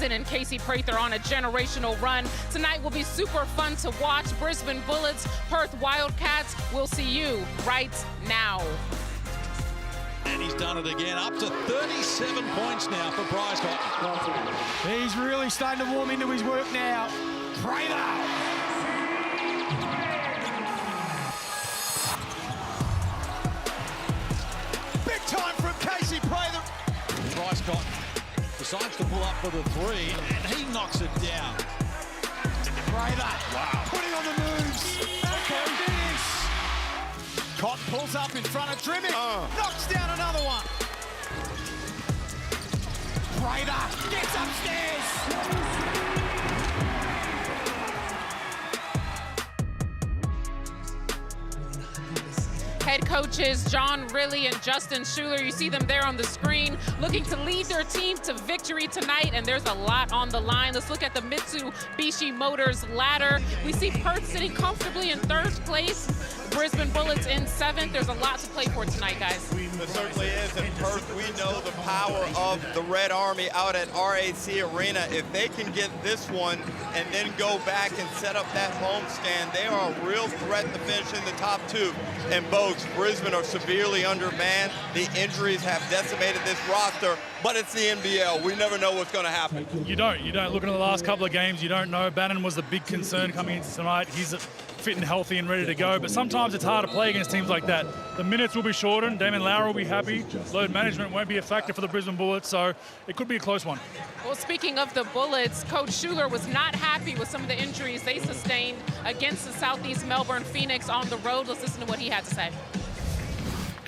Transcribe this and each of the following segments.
season, and Casey Prather on a generational run. Tonight will be super fun to watch. Brisbane Bullets, Perth Wildcats. We'll see you right now. And he's done it again, up to 37 points now for Bryce Cotton. He's really starting to warm into his work now. Prather! Big time from Casey Prather. Bryce Cotton decides to pull up for the three, and he knocks it down. Prather, wow, putting on the moves. Okay, finish. Cotton pulls up in front of Trimmick, knocks down another one. Prather gets upstairs. Head coaches John Riley and Justin Schuler, you see them there on the screen, looking to lead their team to victory tonight, and there's a lot on the line. Let's look at the Mitsubishi Motors ladder. We see Perth sitting comfortably in third place, Brisbane Bullets in seventh. There's a lot to play for tonight, guys. It certainly is. In Perth, we know the power of the Red Army out at RAC Arena. If they can get this one and then go back and set up that homestand, they are a real threat to finish in the top two. And both Brisbane are severely undermanned. The injuries have decimated this roster, but it's the NBL. We never know what's going to happen. You don't. Looking at the last couple of games, you don't know. Bannon was the big concern coming into tonight. He's fit and healthy and ready to go, but sometimes it's hard to play against teams like that. The minutes will be shortened. Damon Lowry will be happy. Load management won't be a factor for the Brisbane Bullets, so it could be a close one. Well, speaking of the Bullets, Coach Schuler was not happy with some of the injuries they sustained against the Southeast Melbourne Phoenix on the road. Let's listen to what he had to say.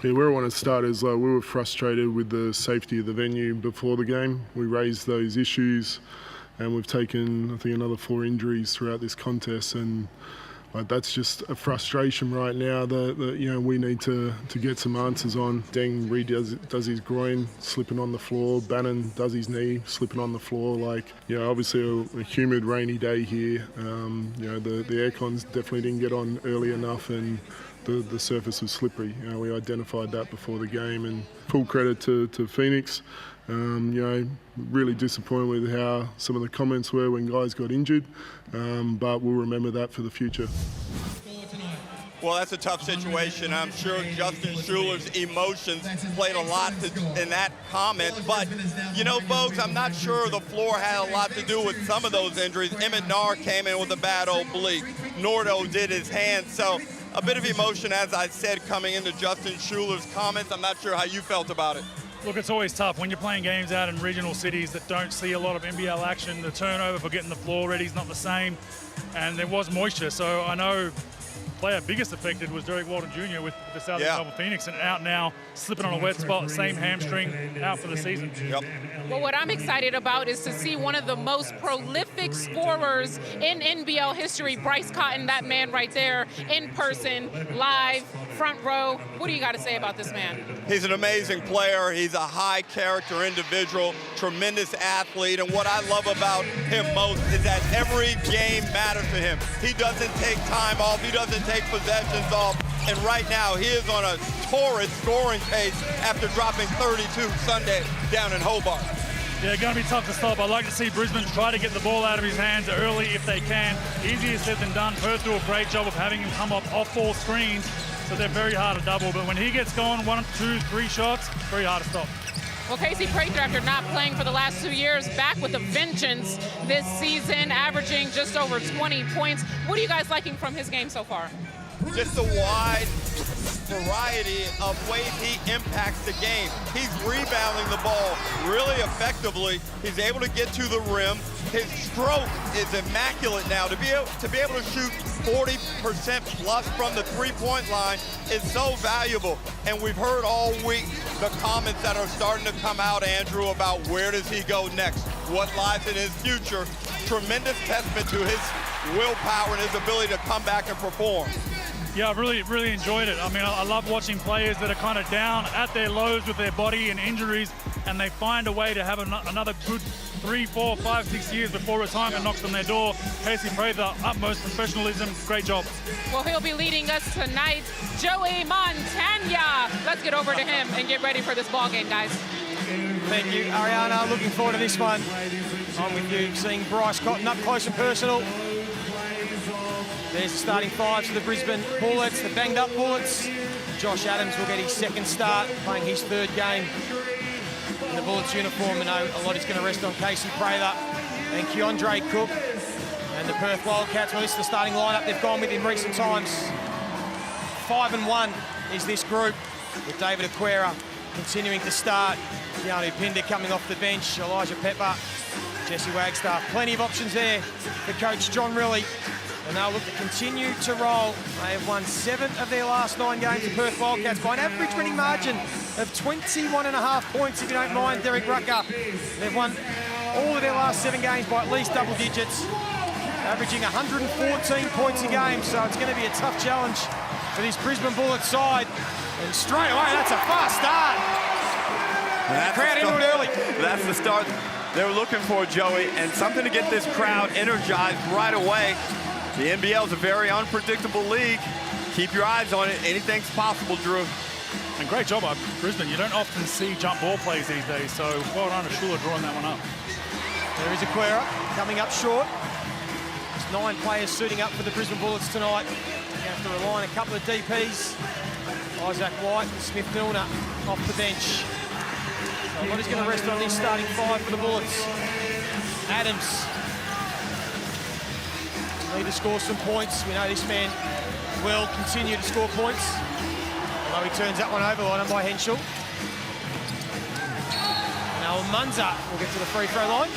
Yeah, where I want to start is we were frustrated with the safety of the venue before the game. We raised those issues, and we've taken, I think, another 4 injuries throughout this contest, and that's just a frustration right now that you know, we need to get some answers on. Deng does his groin, slipping on the floor. Bannon does his knee, slipping on the floor. Obviously a humid, rainy day here. The aircons definitely didn't get on early enough, and the surface was slippery. We identified that before the game, and full credit to Phoenix. Really disappointed with how some of the comments were when guys got injured, but we'll remember that for the future. Well, that's a tough situation. I'm sure Justin Schuler's emotions played a lot in that comment. But, you know, folks, I'm not sure the floor had a lot to do with some of those injuries. Emmett Nahr came in with a bad oblique. Nordo did his hand. So a bit of emotion, as I said, coming into Justin Schuler's comments. I'm not sure how you felt about it. Look, it's always tough when you're playing games out in regional cities that don't see a lot of NBL action. The turnover for getting the floor ready is not the same, and there was moisture. So I know the player biggest affected was Derek Walton Jr. with the Southeast Melbourne Phoenix, and out now, slipping on a wet spot, same hamstring, out for the season. Yep. Well, what I'm excited about is to see one of the most prolific scorers in NBL history, Bryce Cotton, that man right there, in person, live, front row. What do you got to say about this man? He's an amazing player. He's a high-character individual, tremendous athlete, and what I love about him most is that every game matters to him. He doesn't take time off. He doesn't take possessions off, and right now he is on a torrid scoring pace after dropping 32 Sunday down in Hobart. Yeah, going to be tough to stop. I'd like to see Brisbane try to get the ball out of his hands early if they can. Easier said than done. Perth do a great job of having him come up off ball screens, so they're very hard to double. But when he gets going, 1, 2, 3 shots, very hard to stop. Well, Casey Prather, after not playing for the last 2 years, back with a vengeance this season, averaging just over 20 points. What are you guys liking from his game so far? Just a wide variety of ways he impacts the game. He's rebounding the ball really effectively. He's able to get to the rim. His stroke is immaculate now. To be able to shoot 40% plus from the three-point line is so valuable. And we've heard all week the comments that are starting to come out, Andrew, about where does he go next, what lies in his future. Tremendous testament to his willpower and his ability to come back and perform. Yeah, I've really enjoyed it. I mean, I love watching players that are kind of down at their lows with their body and injuries, and they find a way to have another good 3, 4, 5, 6 years before retirement knocks on their door. Casey Prather, utmost professionalism, great job. Well, he'll be leading us tonight. Joey Montagna. Let's get over to him and get ready for this ball game, guys. Thank you, Ariana. Looking forward to this one. I'm with you, seeing Bryce Cotton up close and personal. There's the starting fives for the Brisbane Bullets, the banged up Bullets. Josh Adams will get his second start, playing his third game in the Bullets uniform. I know a lot is going to rest on Casey Prather and Keandre Cook. And the Perth Wildcats, well, this is the starting lineup they've gone with in recent times. 5-1 is this group, with David Aquera continuing to start. Keanu Pinder coming off the bench, Elijah Pepper, Jesse Wagstaff. Plenty of options there for coach John Riley. And they'll look to continue to roll. They have won 7 of their last 9 games, the Perth Wildcats, by an average winning margin of 21.5 points, if you don't mind, Derek Rucker. They've won all of their last 7 games by at least double digits, averaging 114 points a game. So it's going to be a tough challenge for this Brisbane Bullets side. And straight away, that's a fast start. And crowd into it early. That's the start they were looking for, Joey, and something to get this crowd energized right away. The NBL is a very unpredictable league. Keep your eyes on it. Anything's possible, Drew. And great job by Brisbane. You don't often see jump ball plays these days, so well done to Schuler drawing that one up. There is Aquera coming up short. There's 9 players suiting up for the Brisbane Bullets tonight. You have to rely on a couple of DPs. Isaac White and Smith Milner off the bench. So what is going to rest on this starting 5 for the Bullets? Adams. Need to score some points. We know this man will continue to score points. Although he turns that one over on him by Henschel. Now Munza will get to the free throw line.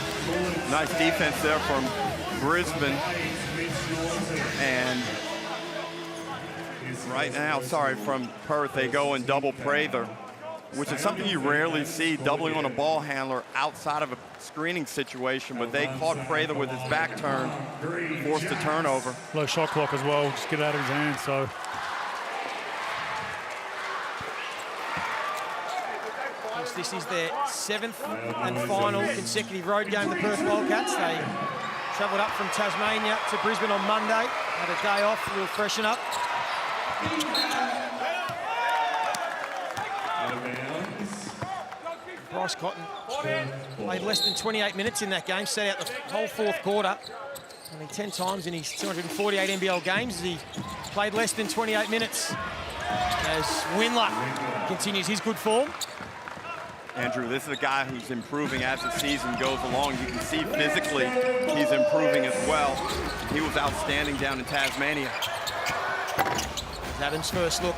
Nice defense there from Brisbane. And right now, from Perth, they go and double Prather, which is something you rarely see, doubling on a ball handler outside of a screening situation, but they caught Prather with his back turned, forced a turnover. Low shot clock as well, just get it out of his hands, so. This is their 7th and final consecutive road game, the Perth Wildcats. They travelled up from Tasmania to Brisbane on Monday, had a day off, a little freshen up. Bryce Cotton played less than 28 minutes in that game, set out the whole 4th quarter. Only 10 times in his 248 NBL games he played less than 28 minutes. As Windler continues his good form. Andrew, this is a guy who's improving as the season goes along. You can see physically he's improving as well. He was outstanding down in Tasmania. Adams' first look.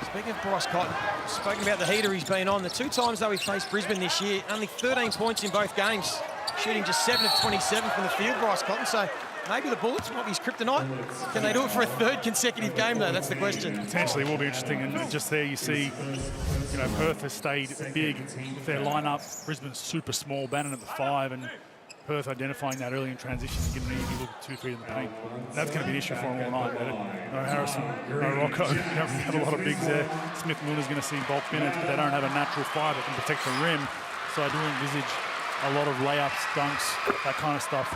Speaking of Bryce Cotton, spoken about the heater he's been on. The 2 times though he faced Brisbane this year, only 13 points in both games. Shooting just 7 of 27 from the field, Bryce Cotton. So maybe the Bullets might be his kryptonite. Can they do it for a 3rd consecutive game though? That's the question. Potentially will be interesting, and just there you see, you know, Perth has stayed big with their lineup. Brisbane's super small, Bannon at the 5, and Perth identifying that early in transition and getting an easy look at 2 feet in the paint. That's going to be an issue for them all night. No Harrison, no Rocco. You don't have a lot of bigs there. Smith Milner's going to see bulk minutes, but they don't have a natural 5 that can protect the rim. So I do envisage a lot of layups, dunks, that kind of stuff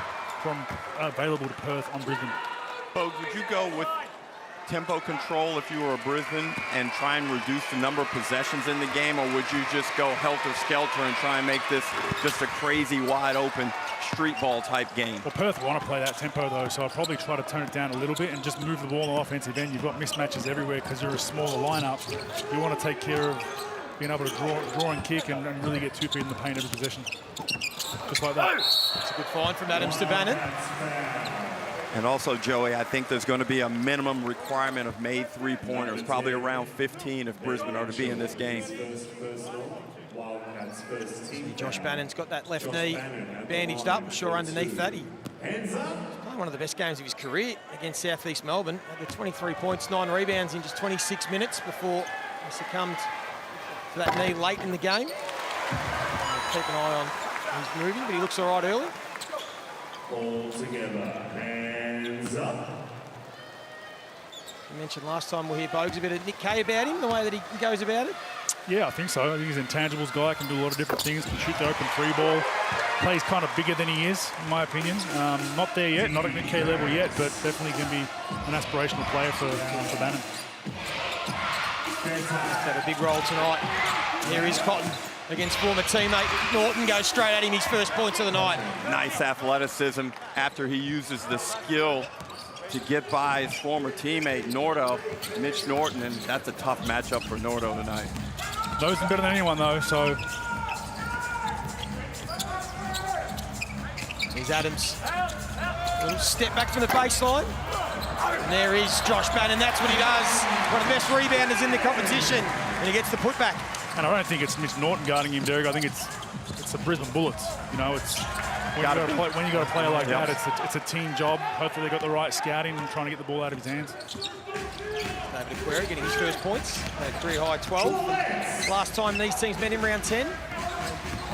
from available to Perth on Brisbane. Bogue, would you go with tempo control if you were a Brisbane and try and reduce the number of possessions in the game, or would you just go helter-skelter and try and make this just a crazy, wide-open street ball type game? Well, Perth want to play that tempo though, so I'd probably try to tone it down a little bit and just move the ball on the offensive end. You've got mismatches everywhere because you're a smaller lineup. You want to take care of being able to draw and kick and really get 2 feet in the paint every possession. Just like that. It's a good find from Adams to Bannon. And also, Joey, I think there's going to be a minimum requirement of made 3-pointers, probably around 15 if Brisbane are to be in this game. Josh Bannon's got that left knee bandaged up. I'm sure underneath that he's playing one of the best games of his career against South East Melbourne. Had the 23 points, 9 rebounds in just 26 minutes before he succumbed to that knee late in the game. Keep an eye on his moving, but he looks all right early. All together, hands up. You mentioned last time we hear Bogues a bit of Nick Kay about him, the way that he goes about it. Yeah, I think so. I think he's an intangibles guy, can do a lot of different things, can shoot the open 3 ball. Plays kind of bigger than he is, in my opinion. Not there yet, not at Nick Kay level yet, but definitely can be an aspirational player for Bannon. He's had a big role tonight. Here is Cotton. against former teammate Norton. Goes straight at him, his first points of the night. Nice athleticism after he uses the skill to get by his former teammate, Mitch Norton, and that's a tough matchup for Nordo tonight. Knows him better than anyone, though, so. Here's Adams. A little step back from the baseline. And there is Josh Bannon. That's what he does. One of the best rebounders in the competition. And he gets the putback. And I don't think it's Mitch Norton guarding him, Derek. I think it's the Brisbane Bullets. You know, it's when you got a player like that, it's a team job. Hopefully they got the right scouting and trying to get the ball out of his hands. David Aquera getting his first points. Career-high 12. Last time these teams met him round 10.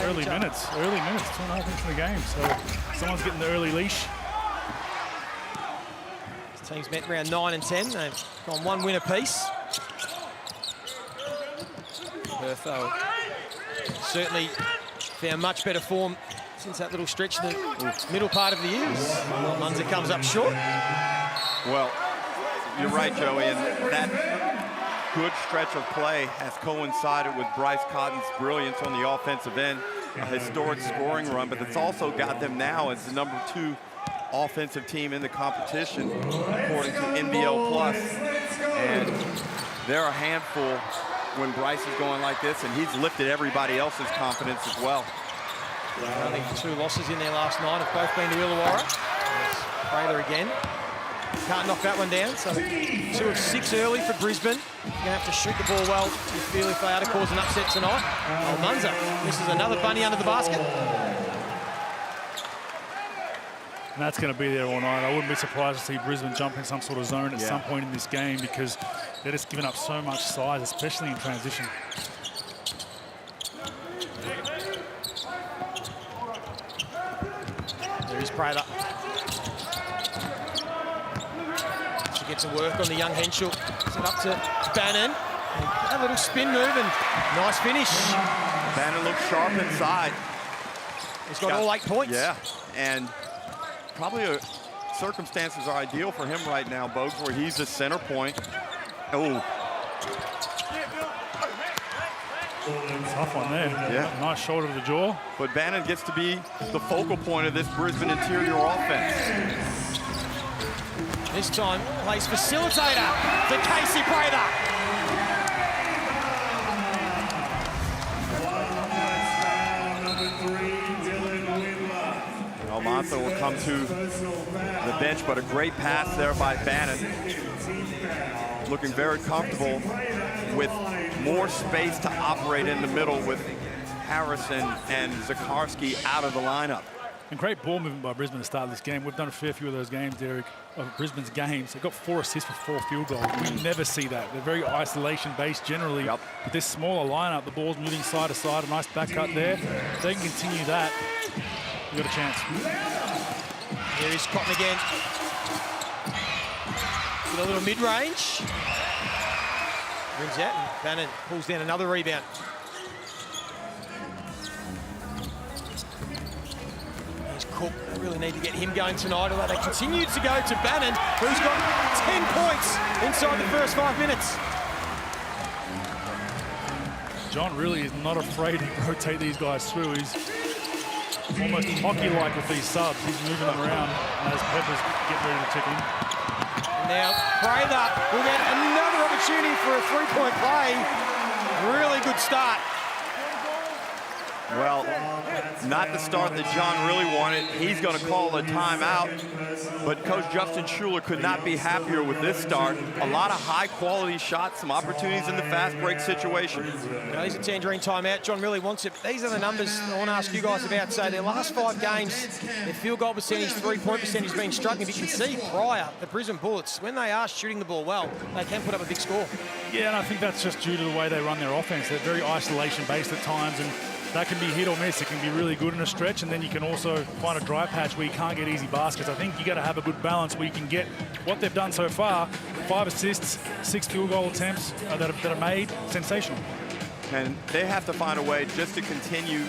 Early minutes, 2.5 minutes in the game. So someone's getting the early leash. These teams met round 9 and 10. They've gone one win apiece. Perth, though, certainly found much better form since that little stretch in the middle part of the year. Munzer comes up short. Well, you're right, Joey, and that good stretch of play has coincided with Bryce Cotton's brilliance on the offensive end, a historic scoring run, but it's also got them now as the #2 offensive team in the competition, according to NBL Plus. And they're a handful when Bryce is going like this, and he's lifted everybody else's confidence as well. I think 2 losses in their last 9 have both been to Illawarra. Fraser again. Can't knock that one down, so 2 of 6 early for Brisbane. You're going to have to shoot the ball well to feel if they are to cause an upset tonight. Oh, Munzer, this is another bunny under the basket. And that's going to be there all night. I wouldn't be surprised to see Brisbane jump in some sort of zone at some point in this game because they're just giving up so much size, especially in transition. There is Prather. She gets to work on the young Henschel. Set up to Bannon. A little spin move and nice finish. Bannon looks sharp inside. He's got all 8 points. Yeah, and probably circumstances are ideal for him right now, Bogues, where he's the center point. Oh. Tough one there. Yeah. Nice shoulder to the jaw. But Bannon gets to be the focal point of this Brisbane interior offense. This time, plays facilitator to Casey Prather. Almanza will come to the bench, but a great pass there by Bannon. Looking very comfortable with more space to operate in the middle with Harrison and Zakarski out of the lineup. And great ball movement by Brisbane to start this game. We've done a fair few of those games, Derek, of Brisbane's games. They've got 4 assists for 4 field goals. We never see that. They're very isolation-based generally. Yep. With this smaller lineup, the ball's moving side to side. A nice back cut there. If they can continue that, you've got a chance. Here is Cotton again. With a little mid-range. Brings out, and Bannon pulls down another rebound. Here's Cook. They really need to get him going tonight, although they continue to go to Bannon, who's got 10 points inside the first 5 minutes. John really is not afraid to rotate these guys through. He's almost hockey-like with these subs. He's moving them around as Peppers get ready to tick in. Now, Prather will get another opportunity for a 3-point play. Really good start. Well, not the start that John really wanted. He's going to call a timeout, but Coach Justin Schuler could not be happier with this start. A lot of high-quality shots, some opportunities in the fast break situation. Now, here's a Tangerine timeout. John really wants it, but these are the numbers I want to ask you guys about. So their last 5 games, their field goal percentage, 3-point percentage has been struggling. But you can see prior, the Brisbane Bullets, when they are shooting the ball well, they can put up a big score. Yeah, and I think that's just due to the way they run their offense. They're very isolation-based at times, and that can be hit or miss. It can be really good in a stretch, and then you can also find a dry patch where you can't get easy baskets. I think you got to have a good balance where you can get what they've done so far: 5 assists, 6 field goal attempts that are made. Sensational. And they have to find a way just to continue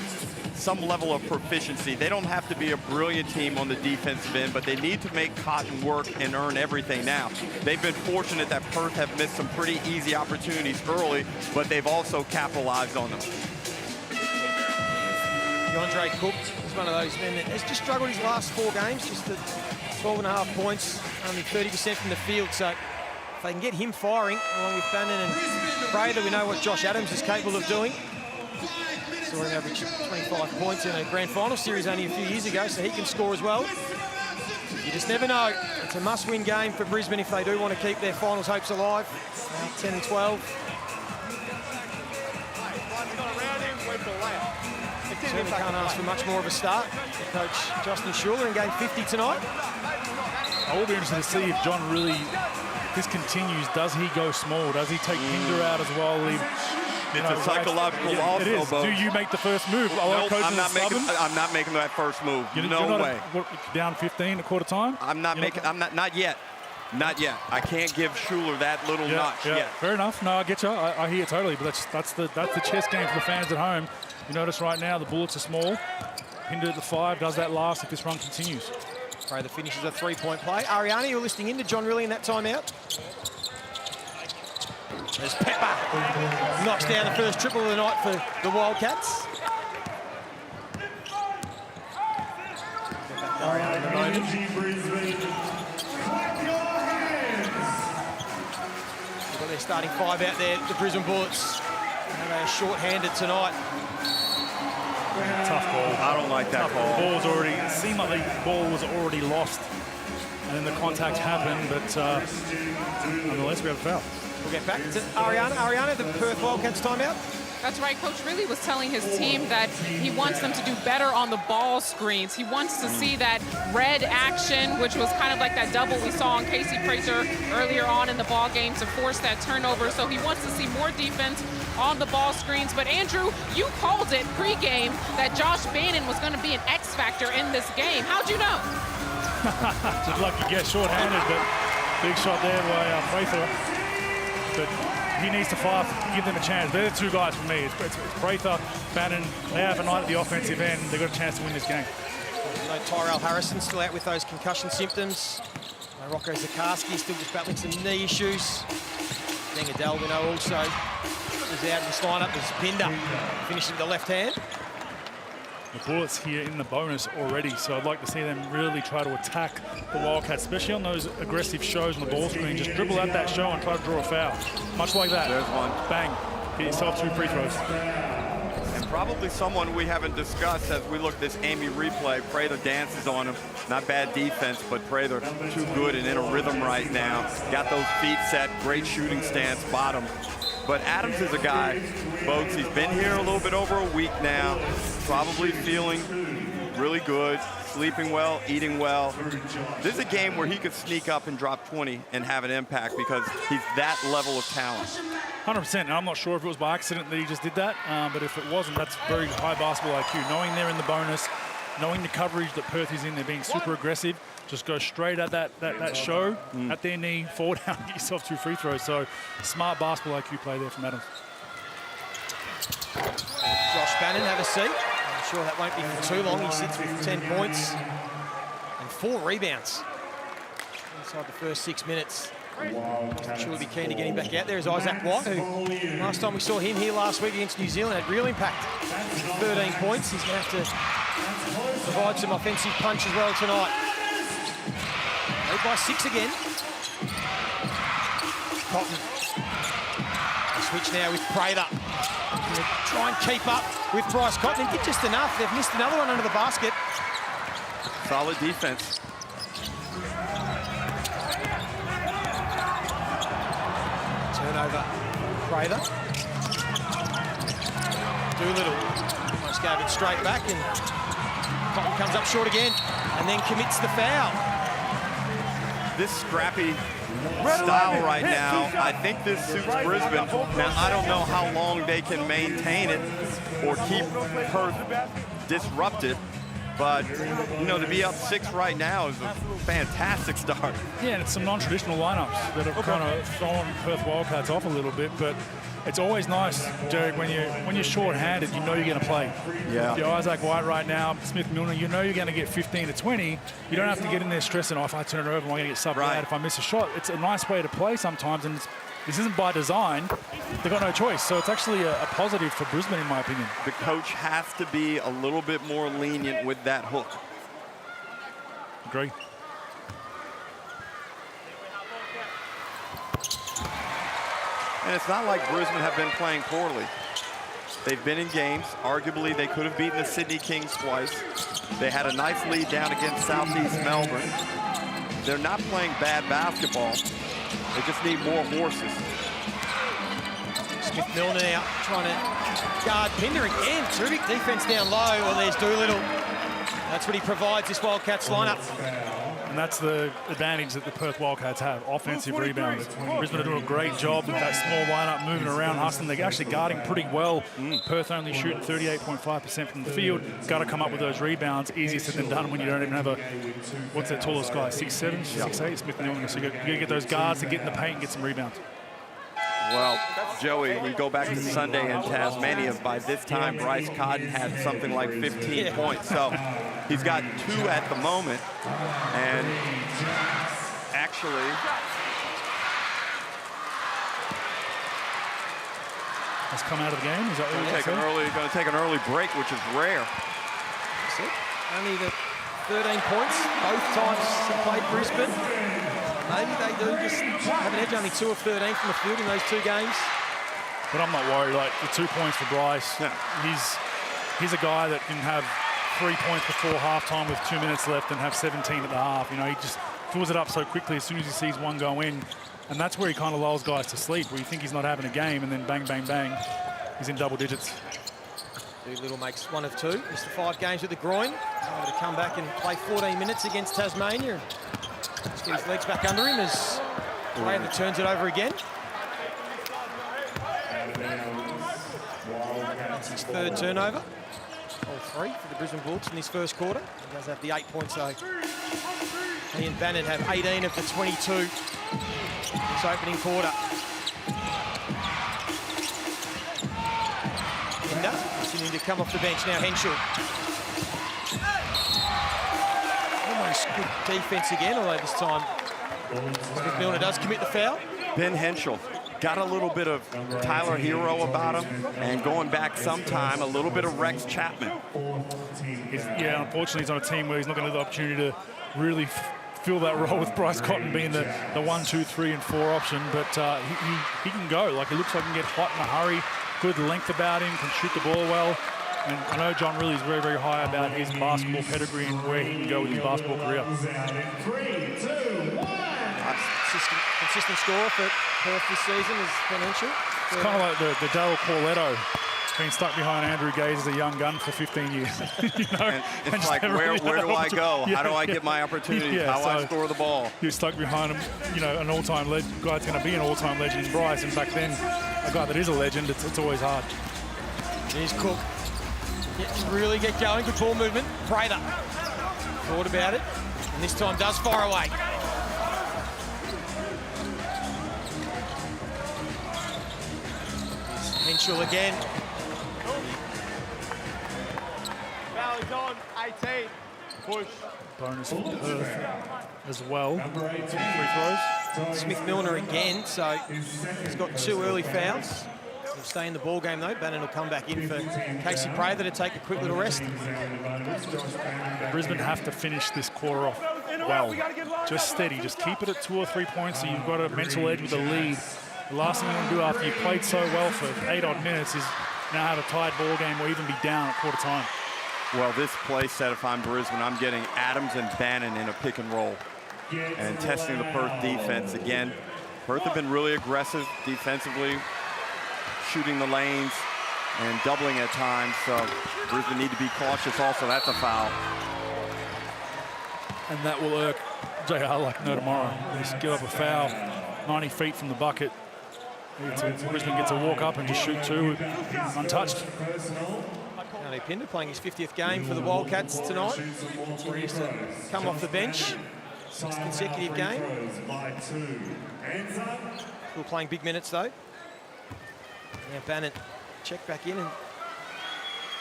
some level of proficiency. They don't have to be a brilliant team on the defensive end, but they need to make Cotton work and earn everything now. They've been fortunate that Perth have missed some pretty easy opportunities early, but they've also capitalized on them. DeAndre Cook is one of those men that has just struggled his last 4 games, just at 12.5 points, only 30% from the field. So if they can get him firing, along with Bannon and Prather, we know what Josh Adams is capable of doing. Saw him average 25 points in a grand final series only a few years ago, so he can score as well. You just never know. It's a must-win game for Brisbane if they do want to keep their finals hopes alive. Now 10 and 12. Certainly can't ask for much more of a start. Coach Justin Schuler in game 50 tonight. I will be interested to see if John really, if this continues, does he go small? Does he take Hinder out as well? It's a psychological loss. It is. Do you make the first move? Nope, I'm not making that first move. No way. Down 15 at quarter time? Not yet. Not yet. I can't give Schuler that little notch yet. Fair enough. No, I get you. I hear you totally. But that's the chess game for the fans at home. You notice right now the Bullets are small. Hinder at the 5 does that last if this run continues. Prather finishes a 3-point play. Ariana, you're listening in to John Rillie in that timeout. There's Pepper. Knocks down the first triple of the night for the Wildcats. They've got their starting 5 out there, the Brisbane Bullets. And they're short-handed tonight. Tough ball. I don't like that ball. The ball's already, it seemed like the ball was already lost. And then the contact happened, but nonetheless, we have a foul. We'll get back to Ariana. Ariana, the Perth Wildcats timeout. That's right. Coach Rillie was telling his team that he wants them to do better on the ball screens. He wants to see that red action, which was kind of like that double we saw on Casey Prather earlier on in the ball game to force that turnover. So he wants to see more defense on the ball screens. But Andrew, you called it pregame that Josh Bannon was going to be an X factor in this game. How'd you know? Just lucky guess, short-handed, but big shot there by Prather. But he needs to fire, give them a chance. They're the 2 guys for me. It's Prather, Bannon. They have a night at the offensive end. They've got a chance to win this game. Tyrell Harrison still out with those concussion symptoms. Rocco Zakarski still just battling some knee issues. Denga Delvino also is out in this lineup. There's Pinder finishing with the left hand. The Bullets here in the bonus already, so I'd like to see them really try to attack the Wildcats, especially on those aggressive shows on the ball screen. Just dribble out that show and try to draw a foul. Much like that. There's one. Bang. Get yourself 2 free throws. And probably someone we haven't discussed as we look at this Amy replay. Prather dances on him. Not bad defense, but Prather too good and in a rhythm right now. Got those feet set. Great shooting stance, bottom. But Adams is a guy, folks, he's been here a little bit over a week now, probably feeling really good, sleeping well, eating well. This is a game where he could sneak up and drop 20 and have an impact because he's that level of talent. 100%, and I'm not sure if it was by accident that he just did that, but if it wasn't, that's very high basketball IQ. Knowing they're in the bonus, knowing the coverage that Perth is in, they're being super aggressive, just go straight at that show, at their knee, fall down, get yourself 2 free throws. So smart basketball IQ play there from Adams. Josh Bannon, have a seat. I'm sure that won't be for too long. He sits with 10 points and 4 rebounds inside the first 6 minutes. Sure will be keen to get him back out there is Isaac White, who last time we saw him here last week against New Zealand had real impact. 13 points. He's going to have to provide some offensive punch as well tonight. Led by 6 again. Cotton. A switch now with Prather. Try and keep up with Bryce Cotton. He did just enough. They've missed another one under the basket. Solid defense. Turnover. Prather. Doolittle. Almost gave it straight back and Cotton comes up short again and then commits the foul. This scrappy style right now, I think this suits Brisbane. Now, I don't know how long they can maintain it or keep Perth disrupted, but, you know, to be up 6 right now is a fantastic start. Yeah, and it's some non-traditional lineups that have kind of thrown Perth Wildcats off a little bit, but it's always nice, Derek, when you're short-handed, you know you're going to play. Yeah. If you're Isaac White right now, Smith Milner, you know you're going to get 15 to 20. You don't have to get in there stressing, oh, if I turn it over, am I going to get subbed out if I miss a shot? It's a nice way to play sometimes, and This isn't by design. They've got no choice. So it's actually a positive for Brisbane, in my opinion. The coach has to be a little bit more lenient with that hook. Agree. And it's not like Brisbane have been playing poorly. They've been in games. Arguably, they could have beaten the Sydney Kings twice. They had a nice lead down against Southeast Melbourne. They're not playing bad basketball. They just need more horses. Smith-Milner now trying to guard Pinder again. Terrific defense down low. Well, there's Doolittle. That's what he provides this Wildcats lineup. And that's the advantage that the Perth Wildcats have, offensive rebounding. Brisbane are doing a great job with that small lineup, moving around, hustling. They're actually guarding pretty well. Perth only shooting 38.5% from the field. Got to come up with those rebounds. Easier said than done when you don't even have a, what's that tallest guy, 6'7", 6'8", Smith-Milner. So you got to get those guards to get in the paint and get some rebounds. Well, Joey, we go back to Sunday in Tasmania. By this time, Bryce Cotton had something like 15 points. So he's got 2 at the moment. And actually, has come out of the game. Is that going to take an early break, which is rare. Only the 13 points both times they played Brisbane. Maybe they do just have an edge, only 2 of 13 from the field in those 2 games. But I'm not worried. Like the 2 points for Bryce, he's a guy that can have 3 points before halftime with 2 minutes left and have 17 at the half. You know, he just fills it up so quickly as soon as he sees one go in. And that's where he kind of lulls guys to sleep, where you think he's not having a game, and then bang, bang, bang, he's in double digits. Doolittle makes 1 of 2. Missed the 5 games with the groin. He's able to come back and play 14 minutes against Tasmania. Let's get his legs back under him as Prather turns it over again. That's his 3rd turnover. All 3 for the Brisbane Bullets in this first quarter. He does have the 8 points though. He and Bannon have 18 of the 22 this opening quarter. Pinder continuing to come off the bench now. Henschel. Almost good defense again, although this time Smith-Milner does commit the foul. Ben Henschel got a little bit of Tyler Hero about him, and going back some time, a little bit of Rex Chapman. Yeah, unfortunately, he's on a team where he's not going to have the opportunity to really fill that role with Bryce Cotton being the 1, 2, 3, and 4 option. But he can go. Like, it looks like he can get hot in a hurry. Good length about him, can shoot the ball well. And I know John really is very, very high about his basketball pedigree and where he can go with his basketball career. Consistent scorer for Perth this season is Financial. It's kind of like the Daryl Corletto being stuck behind Andrew Gaze as a young gun for 15 years. You know? And it's like, where do I go? How do I get my opportunities? How do I score the ball? You're stuck behind him, you know, an all-time legend. Guy's going to be an all-time legend in Bryce, and back then, a guy that is a legend, it's always hard. Here's Cook. Really get going, good ball movement. Prather thought about it, and this time does fire away. Henschel again. Foul on 18. Push. Bonus for Perth as well. 2 free throws. Smith-Milner again, so he's got 2 early fouls. He'll stay in the ball game though. Bannon will come back in for Casey Prather to take a quick little rest. Brisbane have to finish this quarter off well. Just steady. Just keep it at 2 or 3 points so you've got a mental edge with a lead. The last thing you want to do after you played so well for 8-odd minutes is now have a tied ball game or even be down at quarter time. Well, this play set, if I'm Brisbane, I'm getting Adams and Bannon in a pick and roll and testing the Perth defense again. Perth have been really aggressive defensively, shooting the lanes and doubling at times, so Brisbane need to be cautious also. That's a foul. And that will irk JR like no tomorrow. They just give up a foul 90 feet from the bucket. Brisbane gets a walk up and just shoot 2 untouched. Tony Pinder playing his 50th game for the Wildcats tonight. Continues to come off the bench. 6th consecutive game. Still playing big minutes though. Now Bannon check back in and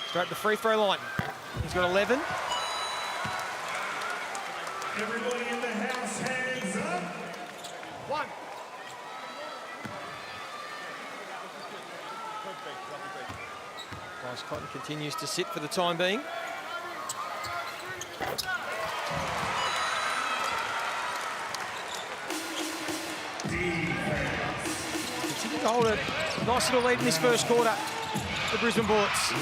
straight to the free throw line. He's got 11. Everybody in the house, hands up. 1. Bryce Cotton continues to sit for the time being. Continue to hold a nice little lead in this first quarter, the Brisbane Bullets.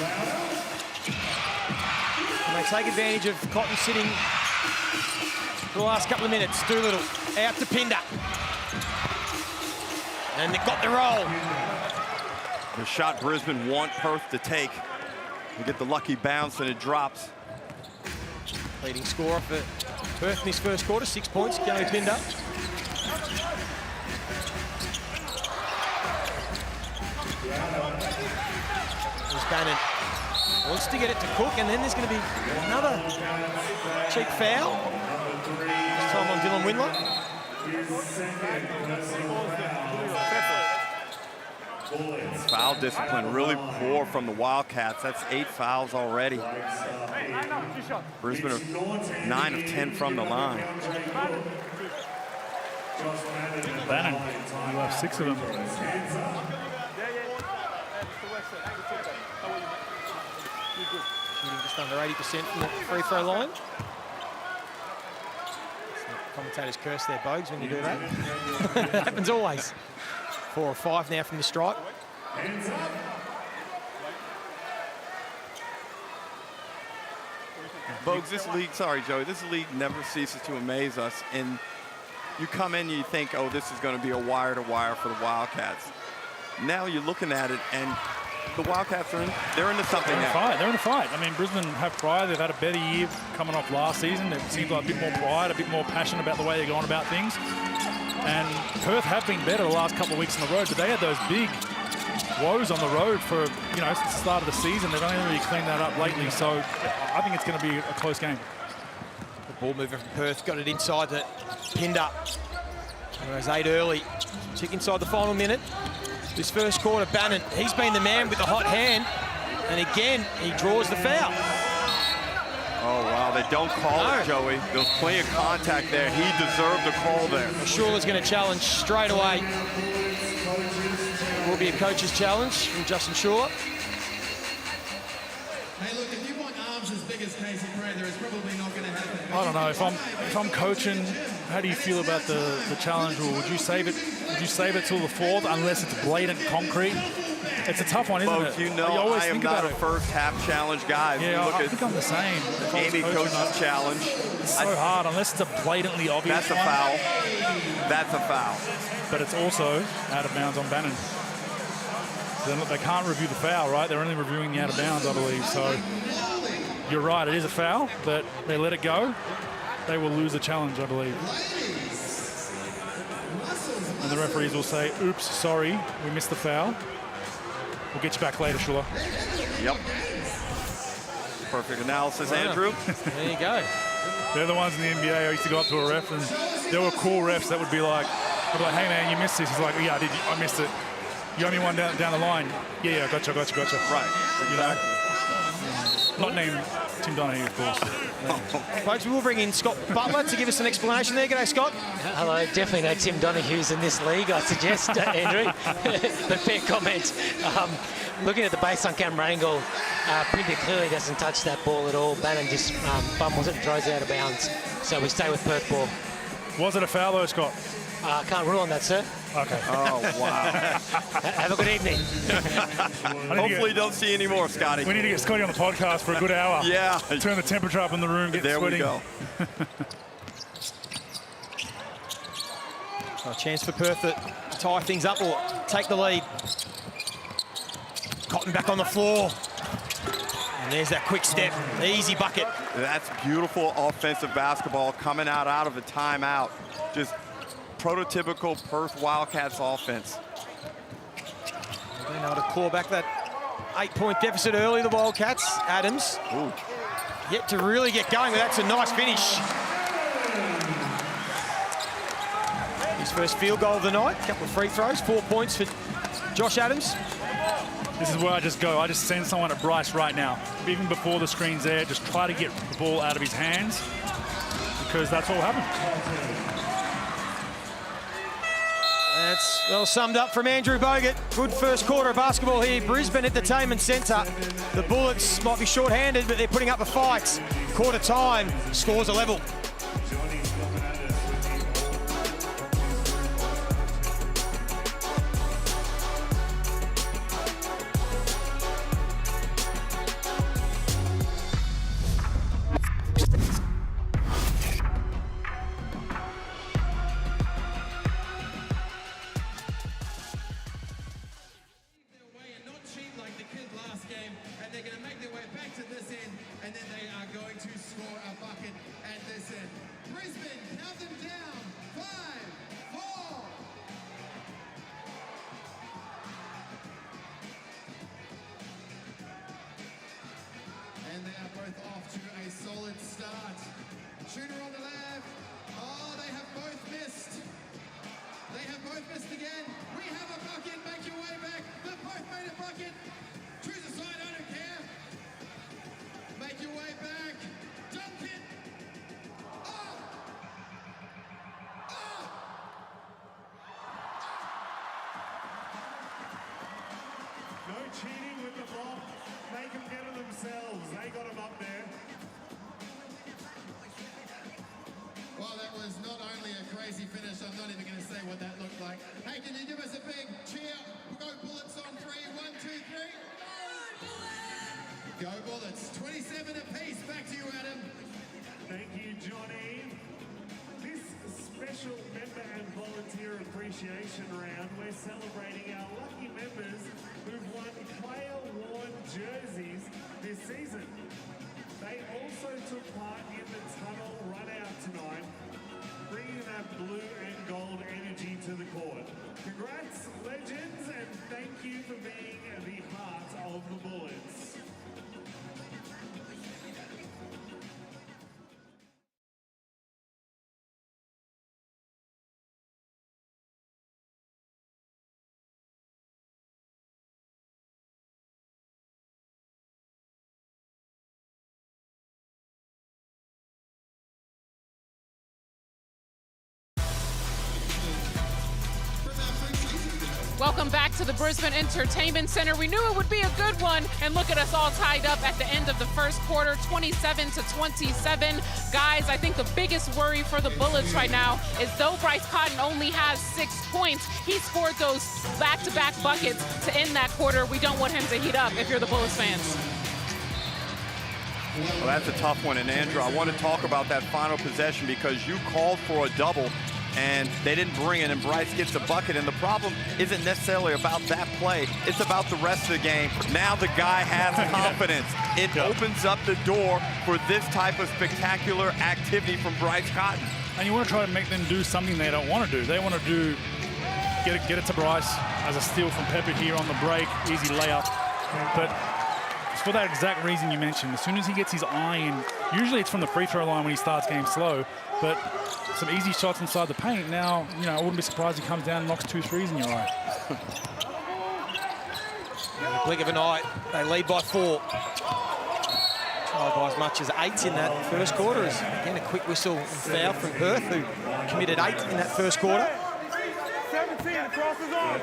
And they take advantage of Cotton sitting for the last couple of minutes. Doolittle out to Pinder. And they got the roll. The shot Brisbane want Perth to take. You get the lucky bounce and it drops. Leading scorer for Perth in this first quarter, 6 points, Gary Pinder. There's Bannon. Wants to get it to Cook, and then there's going to be another cheap foul. This time on Dylan Windler. Foul discipline really poor from the Wildcats. That's 8 fouls already. Brisbane are 9 of 10 from the line. Bannon, you have 6 of them. Shooting just under 80% from the free throw line. Commentators curse their bogues when you do that. It happens always. 4 or 5 now from the stripe. Bogues, this league, sorry, Joey, this league never ceases to amaze us. And you come in, you think, oh, this is going to be a wire-to-wire for the Wildcats. Now you're looking at it, and the Wildcats are they're into something now. They're in a fight. I mean, Brisbane have pride. They've had a better year coming off last season. It seems like a bit more pride, a bit more passion about the way they're going about things. And Perth have been better the last couple of weeks on the road, but they had those big woes on the road for, since the start of the season. They've only really cleaned that up lately, so I think it's going to be a close game. The ball mover from Perth got it inside to Pinder. Whereas 8 early. Tick inside the final minute. This first quarter, Bannon, he's been the man with the hot hand. And again, he draws the foul. Oh, wow, they don't call it, Joey. There was plenty of contact there. He deserved a call there. Schuler's going to challenge straight away. It will be a coach's challenge from Justin Schuler. Hey, look, if you want arms as big as Casey Prather, it's probably not going to happen. I don't know. If I'm coaching, how do you feel about the challenge rule? Would you save it? Would you save it till the 4th unless it's blatant concrete? It's a tough one, isn't it? You know, I am not a first half challenge guy. Yeah, I think I'm the same. Amy coach's challenge. It's so hard unless it's a blatantly obvious That's a foul. That's a foul. But it's also out of bounds on Bannon. They can't review the foul, right? They're only reviewing the out of bounds, I believe. So you're right, it is a foul, but they let it go. They will lose the challenge, I believe. And the referees will say, oops, sorry, we missed the foul. We'll get you back later, Schuler. Yep. Perfect analysis, Andrew. There you go. They're the ones in the NBA. I used to go up to a ref, and there were cool refs that would be like, hey, man, you missed this. He's like, yeah, I missed it. You owe me one down the line. Yeah, gotcha. Right, exactly. Not named Tim Donahue, of course. Folks, we will bring in Scott Butler to give us an explanation there. G'day, Scott. Hello, definitely no Tim Donahues in this league, I suggest, Andrew. But fair comment. Looking at the baseline camera angle, Pinder clearly doesn't touch that ball at all. Bannon just bumbles it and throws it out of bounds. So we stay with Perth ball. Was it a foul though, Scott? Can't rule on that, sir. Okay. Oh, wow. Have a good evening. Hopefully don't see any more, Scotty. We need to get Scotty on the podcast for a good hour. Yeah. Turn the temperature up in the room, get sweating. There we go. A chance for Perth to tie things up or take the lead. Cotton back on the floor. And there's that quick step, easy bucket. That's beautiful offensive basketball coming out of a timeout. Just prototypical Perth Wildcats offense. Being able to claw back that 8-point deficit early, the Wildcats. Adams, yet to really get going, but that's a nice finish. His first field goal of the night, a couple of free throws, 4 points for Josh Adams. This is where I just go. I just send someone at Bryce right now. Even before the screen's there, just try to get the ball out of his hands because that's what will happen. That's well summed up from Andrew Bogut. Good first quarter of basketball here. Brisbane Entertainment Centre. The Bullets might be short-handed, but they're putting up a fight. Quarter time, scores are level. Brisbane, count them down. 5, 4. And they are both off to a solid start. Shooter on the left. Oh, they have both missed. They have both missed again. We have a bucket. Make your way back. They've both made a bucket. Choose a side. I don't care. Make your way back. Dunk it. No cheating with the block. Make them get it themselves. They got him up there. Well, that was not only a crazy finish, I'm not even going to say what that looked like. Hey, can you give us a big cheer? Go Bullets on 3. 1, 2, 3. Go Bullets. 27 apiece. Back to you, Adam. Thank you, Johnny. This special member and volunteer appreciation round, we're celebrating our lucky members who've won player-worn jerseys this season. They also took part in the tunnel run-out tonight, bringing that blue and gold energy to the court. Congrats, legends, and thank you for being the heart of the Bullets. Welcome back to the Brisbane Entertainment Center. We knew it would be a good one, and look at us all tied up at the end of the first quarter, 27-27. Guys, I think the biggest worry for the Bullets right now is though Bryce Cotton only has 6 points, he scored those back-to-back buckets to end that quarter. We don't want him to heat up if you're the Bullets fans. Well, that's a tough one, and Andrew, I want to talk about that final possession because you called for a double and they didn't bring it, and Bryce gets a bucket, and the problem isn't necessarily about that play. It's about the rest of the game. Now the guy has confidence. It opens up the door for this type of spectacular activity from Bryce Cotton. And you want to try to make them do something they don't want to do. They want to do, get it to Bryce as a steal from Pepper here on the break, easy layup. But it's for that exact reason you mentioned. As soon as he gets his eye in, usually it's from the free throw line when he starts getting slow, but some easy shots inside the paint. Now, you know, I wouldn't be surprised he comes down and knocks 2 threes in your eye. In the blink of an eye, they lead by 4. Tried by as much as 8 in that first quarter. Again, a quick whistle and foul from Perth, who committed 8 in that first quarter. 17 across his arm.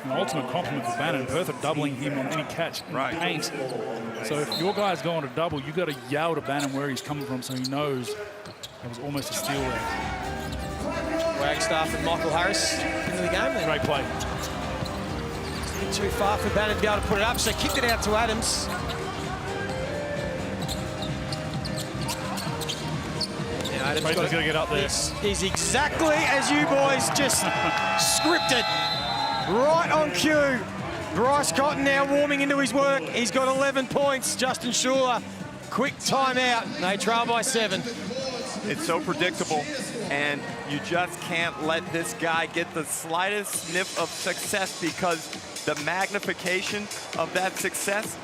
An ultimate compliment for Bannon. Perth are doubling him on any catch in the paint. So if your guy's going to double, you've got to yell to Bannon where he's coming from so he knows it was almost a steal there. Wagstaff and Michael Harris into the game. Great play. Too far for Bannon to be able to put it up, so kicked it out to Adams. Now Adams got to get up there. Is exactly as you boys just scripted. Right on cue. Bryce Cotton now warming into his work. He's got 11 points. Justin Schuler, quick timeout. They trail by 7. It's so predictable, and you just can't let this guy get the slightest sniff of success because the magnification of that success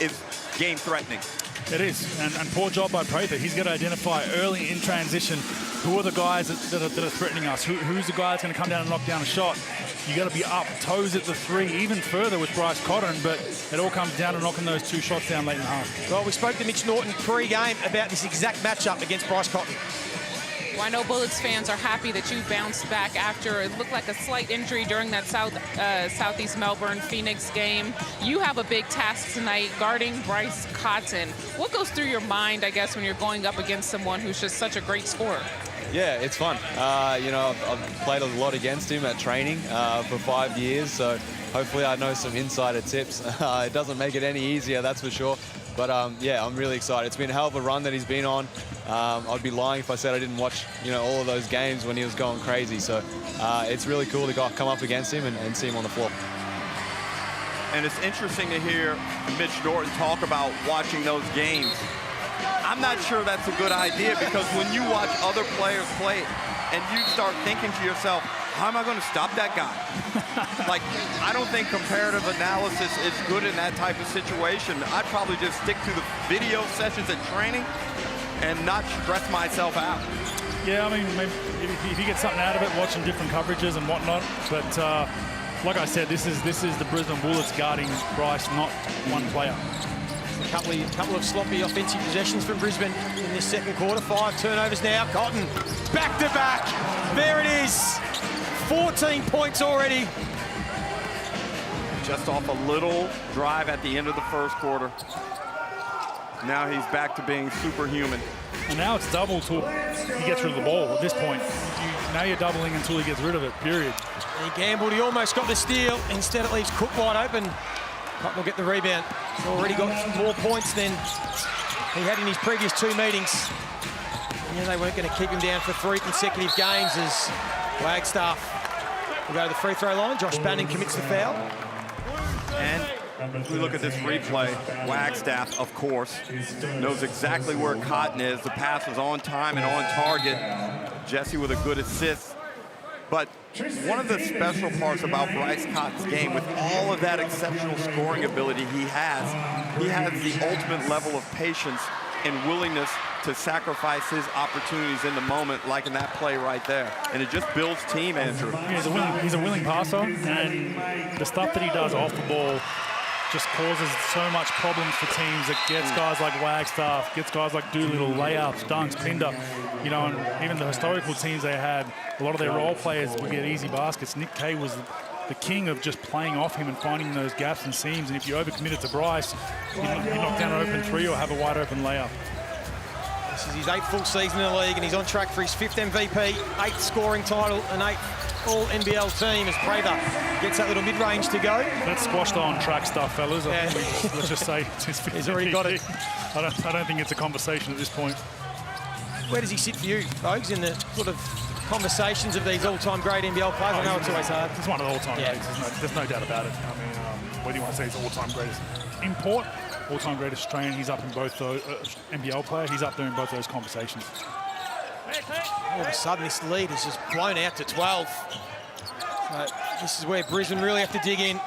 is game-threatening. It is, and poor job by Prather. He's got to identify early in transition who are the guys that are threatening us. Who's the guy that's going to come down and knock down a shot? You got to be up, toes at the 3, even further with Bryce Cotton, but it all comes down to knocking those 2 shots down late in the half. Well, we spoke to Mitch Norton pre-game about this exact matchup against Bryce Cotton. Well, I know Bullets fans are happy that you bounced back after it looked like a slight injury during that Southeast Melbourne Phoenix game. You have a big task tonight guarding Bryce Cotton. What goes through your mind, I guess, when you're going up against someone who's just such a great scorer? Yeah, it's fun. You know, I've played a lot against him at training for 5 years, so hopefully I know some insider tips. It doesn't make it any easier, that's for sure. But yeah, I'm really excited. It's been a hell of a run that he's been on. I'd be lying if I said I didn't watch, you know, all of those games when he was going crazy. So it's really cool to come up against him and see him on the floor. And it's interesting to hear Mitch Norton talk about watching those games. I'm not sure that's a good idea, because when you watch other players play and you start thinking to yourself, how am I going to stop that guy? Like, I don't think comparative analysis is good in that type of situation. I'd probably just stick to the video sessions at training and not stress myself out. Yeah, I mean, maybe if you get something out of it, watching different coverages and whatnot. But like I said, this is the Brisbane Bullets guarding Bryce, not one player. A couple of sloppy offensive possessions from Brisbane in this second quarter. 5 turnovers now. Cotton, back to back. There it is. 14 points already. Just off a little drive at the end of the first quarter. Now he's back to being superhuman. And now it's double till he gets rid of the ball at this point. Now you're doubling until he gets rid of it, period. He gambled, he almost got the steal. Instead it leaves Cook wide open. Cotton will get the rebound. He's already got more points than he had in his previous 2 meetings. Yeah, they weren't going to keep him down for 3 consecutive games as Wagstaff will go to the free throw line. Josh Bannon commits the foul. And if we look at this replay, Wagstaff, of course, knows exactly where Cotton is. The pass was on time and on target. Jesse with a good assist. But one of the special parts about Bryce Cotton's game, with all of that exceptional scoring ability he has the ultimate level of patience and willingness to sacrifice his opportunities in the moment, like in that play right there. And it just builds team, Andrew. Yeah, he's a willing passer, and the stuff that he does off the ball just causes so much problems for teams. It gets guys like Wagstaff, gets guys like Doolittle, layups, dunks, Pinder. You know, and even the historical teams they had, a lot of their role players would get easy baskets. Nick Kay was the king of just playing off him and finding those gaps and seams. And if you overcommitted to Bryce, you knock down an open 3 or have a wide open layup. This is his 8th full season in the league, and he's on track for his 5th MVP, 8th scoring title, and 8th All-NBL team as Prather gets that little mid-range to go. That's squashed on track stuff, fellas. Yeah. Let's just say it's his 5th He's already got it. I don't think it's a conversation at this point. Where does he sit for you, folks, in the sort of conversations of these all-time great NBL players? I know it's always hard. He's one of the all-time greats. There's no doubt about it. I mean, what do you want to say? He's all-time greatest import, all-time greatest Australian. He's up in both those NBL player. He's up there in both those conversations. All of a sudden, this lead is just blown out to 12. So this is where Brisbane really have to dig in,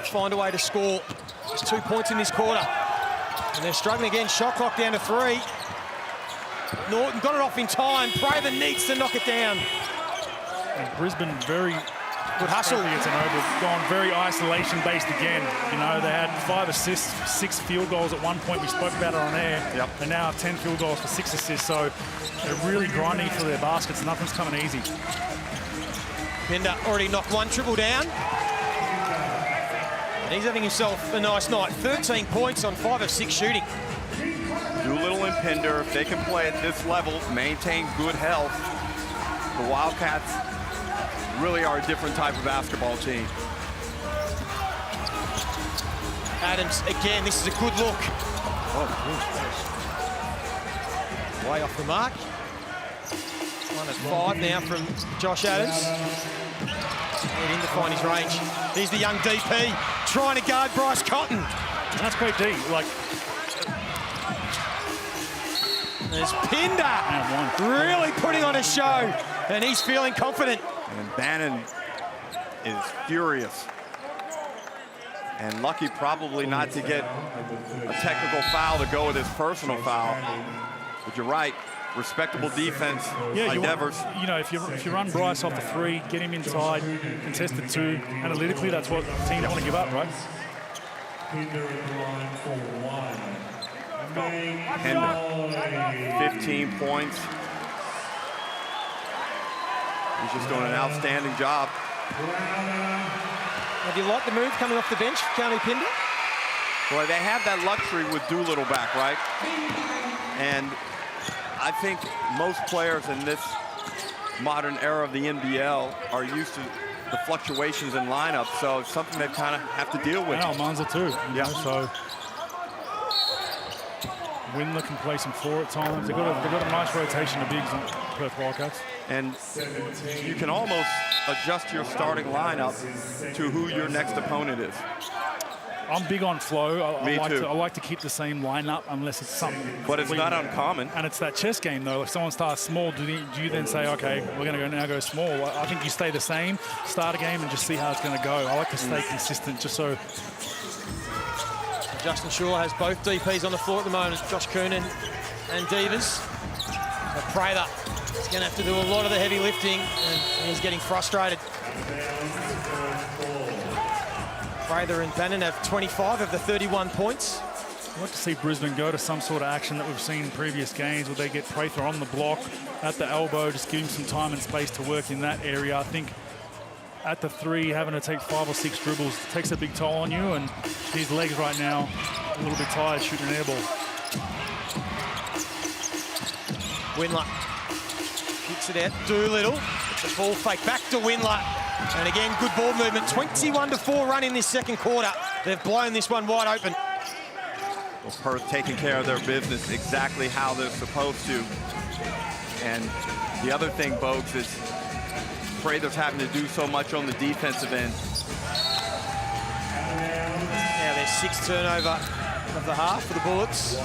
find a way to score. Just 2 points in this quarter. And they're struggling again. Shot clock down to 3. Norton got it off in time. Prather needs to knock it down. And Brisbane very good hustle. It's an over, gone very isolation-based again. You know, they had 5 assists, 6 field goals at one point. We spoke about it on air. Yep. And now 10 field goals for 6 assists. So they're really grinding for their baskets. Nothing's coming easy. Pinder already knocked 1 triple down. And he's having himself a nice night. 13 points on 5 of 6 shooting. Doolittle and Pinder, if they can play at this level, maintain good health, the Wildcats really are a different type of basketball team. Adams, again, this is a good look. Way off the mark. 1 at 5 now from Josh Adams. Need him to find his range. Here's the young DP trying to guard Bryce Cotton. And that's great D. Like, there's Pinder really putting on a show, and he's feeling confident. And Bannon is furious. And lucky probably not to get a technical foul to go with his personal foul. But you're right, respectable defense by Devers. If you run Bryce off the 3, get him inside, contested 2, analytically that's what teams want to give up, right? Pinder, 15 points. He's just doing an outstanding job. Do you like the move coming off the bench, Kami Pinder? Boy, they have that luxury with Doolittle back, right? And I think most players in this modern era of the NBL are used to the fluctuations in lineups, so it's something they kind of have to deal with. And Almanza too. Yeah. So Windler can play some 4 at times. They've got a nice rotation of bigs on Perth Wildcats. And you can almost adjust your starting lineup to who your next opponent is. I'm big on flow. Me too. I like to keep the same lineup unless it's something. But it's not uncommon. And it's that chess game though. If someone starts small, do you then say, okay, we're going to go small? I think you stay the same, start a game, and just see how it's going to go. I like to stay consistent, just so. Justin Schuler has both DPs on the floor at the moment, Josh Coonan and Divas. So Prather is going to have to do a lot of the heavy lifting, and he's getting frustrated. Prather and Bannon have 25 of the 31 points. I'd like to see Brisbane go to some sort of action that we've seen in previous games where they get Prather on the block at the elbow, just give him some time and space to work in that area. I think at the 3, having to take 5 or 6 dribbles takes a big toll on you, and his legs right now a little bit tired shooting an air ball. Windler kicks it out. Doolittle. The ball fake back to Windler. And again, good ball movement. 21-4 run in this second quarter. They've blown this one wide open. Well, Perth taking care of their business exactly how they're supposed to. And the other thing, Bogues, is Prather's having to do so much on the defensive end. Now their 6th turnover of the half for the Bullets.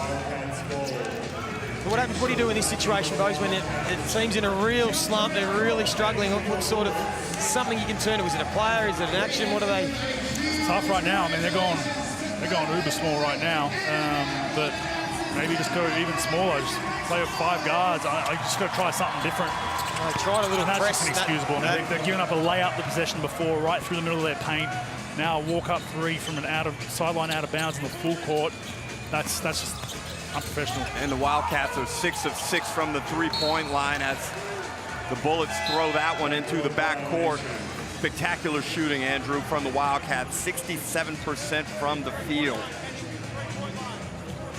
So what happens? What do you do in this situation, Bogues, when it team's in a real slump, they're really struggling? What sort of something you can turn to? Is it a player? Is it an action? What are they? It's tough right now. I mean, they're going uber small right now, but maybe just go even smaller. Just play with 5 guards. I just got to try something different. They tried a little that's press. Just inexcusable. They're giving up a layup the possession before, right through the middle of their paint. Now a walk up 3 from an sideline out of bounds in the full court. That's just unprofessional. And the Wildcats are 6 of 6 from the 3-point line as the Bullets throw that one into the backcourt. Spectacular shooting, Andrew, from the Wildcats. 67% from the field.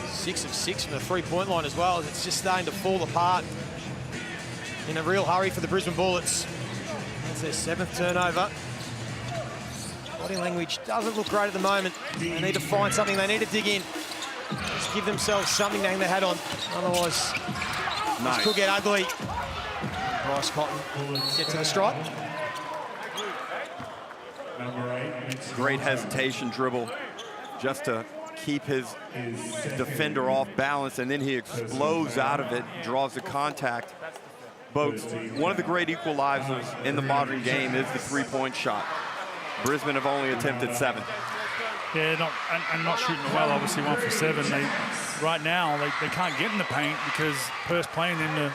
6 of 6 from the 3-point line as well. It's just starting to fall apart in a real hurry for the Brisbane Bullets. That's their 7th turnover. Body language doesn't look great at the moment. They need to find something. They need to dig in. Just give themselves something to hang their hat on. Otherwise, nice. This could get ugly. Bryce Cotton get to the stripe. Great hesitation dribble just to keep his defender off balance, and then he explodes out of it, draws the contact. But one of the great equalizers in the modern game is the 3-point shot. Brisbane have only attempted 7. Yeah, not shooting well, obviously 1 for 7. Right now, they can't get in the paint because Perth's playing them to,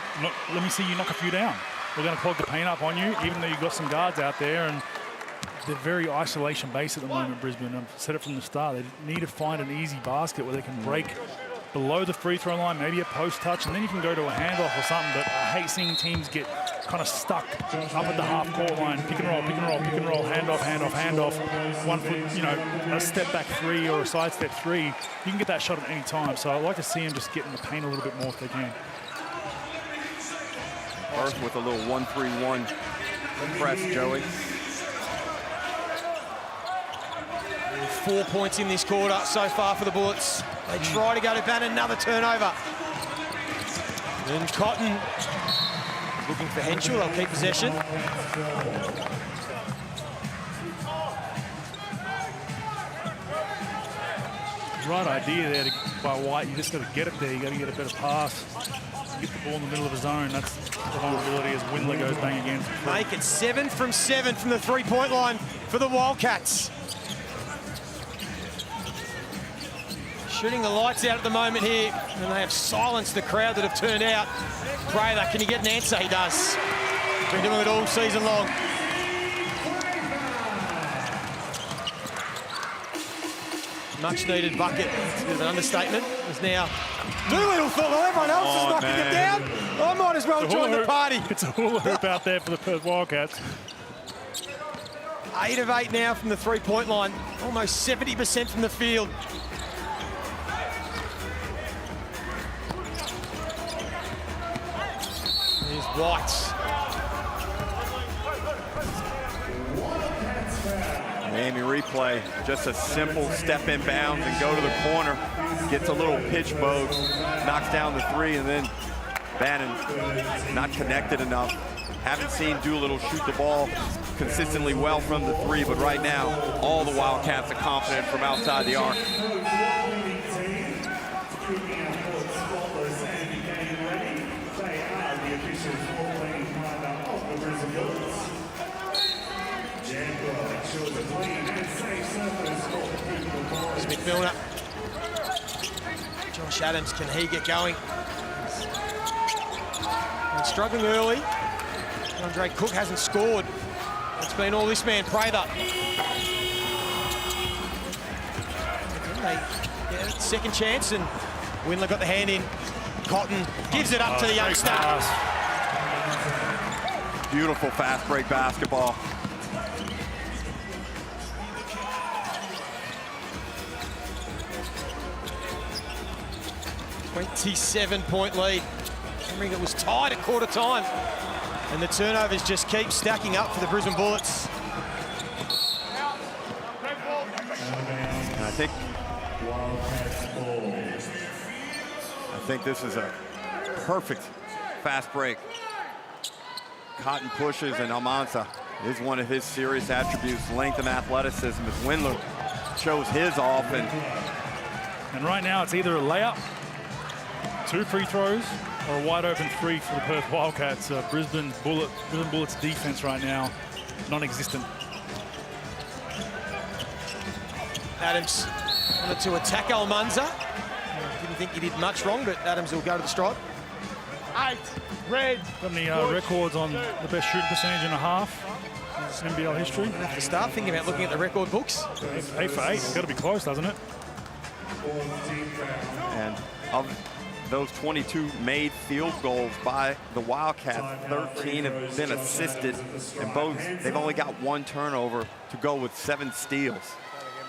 let me see you knock a few down. We're going to clog the paint up on you, even though you've got some guards out there, and they're very isolation-based at the moment, Brisbane. I've said it from the start. They need to find an easy basket where they can break below the free throw line, maybe a post touch, and then you can go to a handoff or something. But I hate seeing teams get kind of stuck up at the half-court line, pick and roll, pick and roll, pick and roll, handoff, handoff, handoff. 1 foot, a step back 3 or a side step 3. You can get that shot at any time. So I'd like to see them just get in the paint a little bit more if they can. Perth with a little 1-3-1 press, Joey. 4 points in this quarter so far for the Bullets. They try to go to Bannon, another turnover. And Cotton looking for Henschel, they'll keep possession. Right idea there by White. You just got to get it there. You got to get a better pass. Get the ball in the middle of the zone. That's the vulnerability as Windler goes bang again. Make it 7 from 7 from the 3-point line for the Wildcats. Shooting the lights out at the moment here, and they have silenced the crowd that have turned out. Prather, can he get an answer? He does. Been doing it all season long. Much needed bucket. It's a bit of an understatement. He's now Doolittle thought, well, everyone else is knocking him down. I might as well join the party. It's a hula hoop out there for the Perth Wildcats. 8 of 8 now from the three-point line. Almost 70% from the field. Here's White. Miami replay, just a simple step in bounds and go to the corner. Gets a little pitch mode, knocks down the three, and then Bannon not connected enough. Haven't seen Doolittle shoot the ball consistently well from the three, but right now, all the Wildcats are confident from outside the arc. Smith Milner. Josh Adams, can he get going? And struggling early. Andre Cook hasn't scored. It's been all this man, Prather. Second chance, and Windler got the hand in. Cotton gives it up to the youngster. Beautiful fast break basketball. A 27-point lead. Remembering it was tied at quarter time. And the turnovers just keep stacking up for the Brisbane Bullets. And I think this is a perfect fast break. Cotton pushes, and Almanza is one of his serious attributes, length and athleticism, as Windler shows his off. And right now it's either a layup, 2 free throws, or a wide open three for the Perth Wildcats. Brisbane Bullets defense right now, non-existent. Adams wanted to attack Almanza. Didn't think he did much wrong, but Adams will go to the stripe. 8, red. Got any records on the best shooting percentage in a half in NBL history? You have to start thinking about looking at the record books. 8 for 8, it's got to be close, doesn't it? And of those 22 made field goals by the Wildcats, 13 have been assisted, and they've only got 1 turnover to go with 7 steals.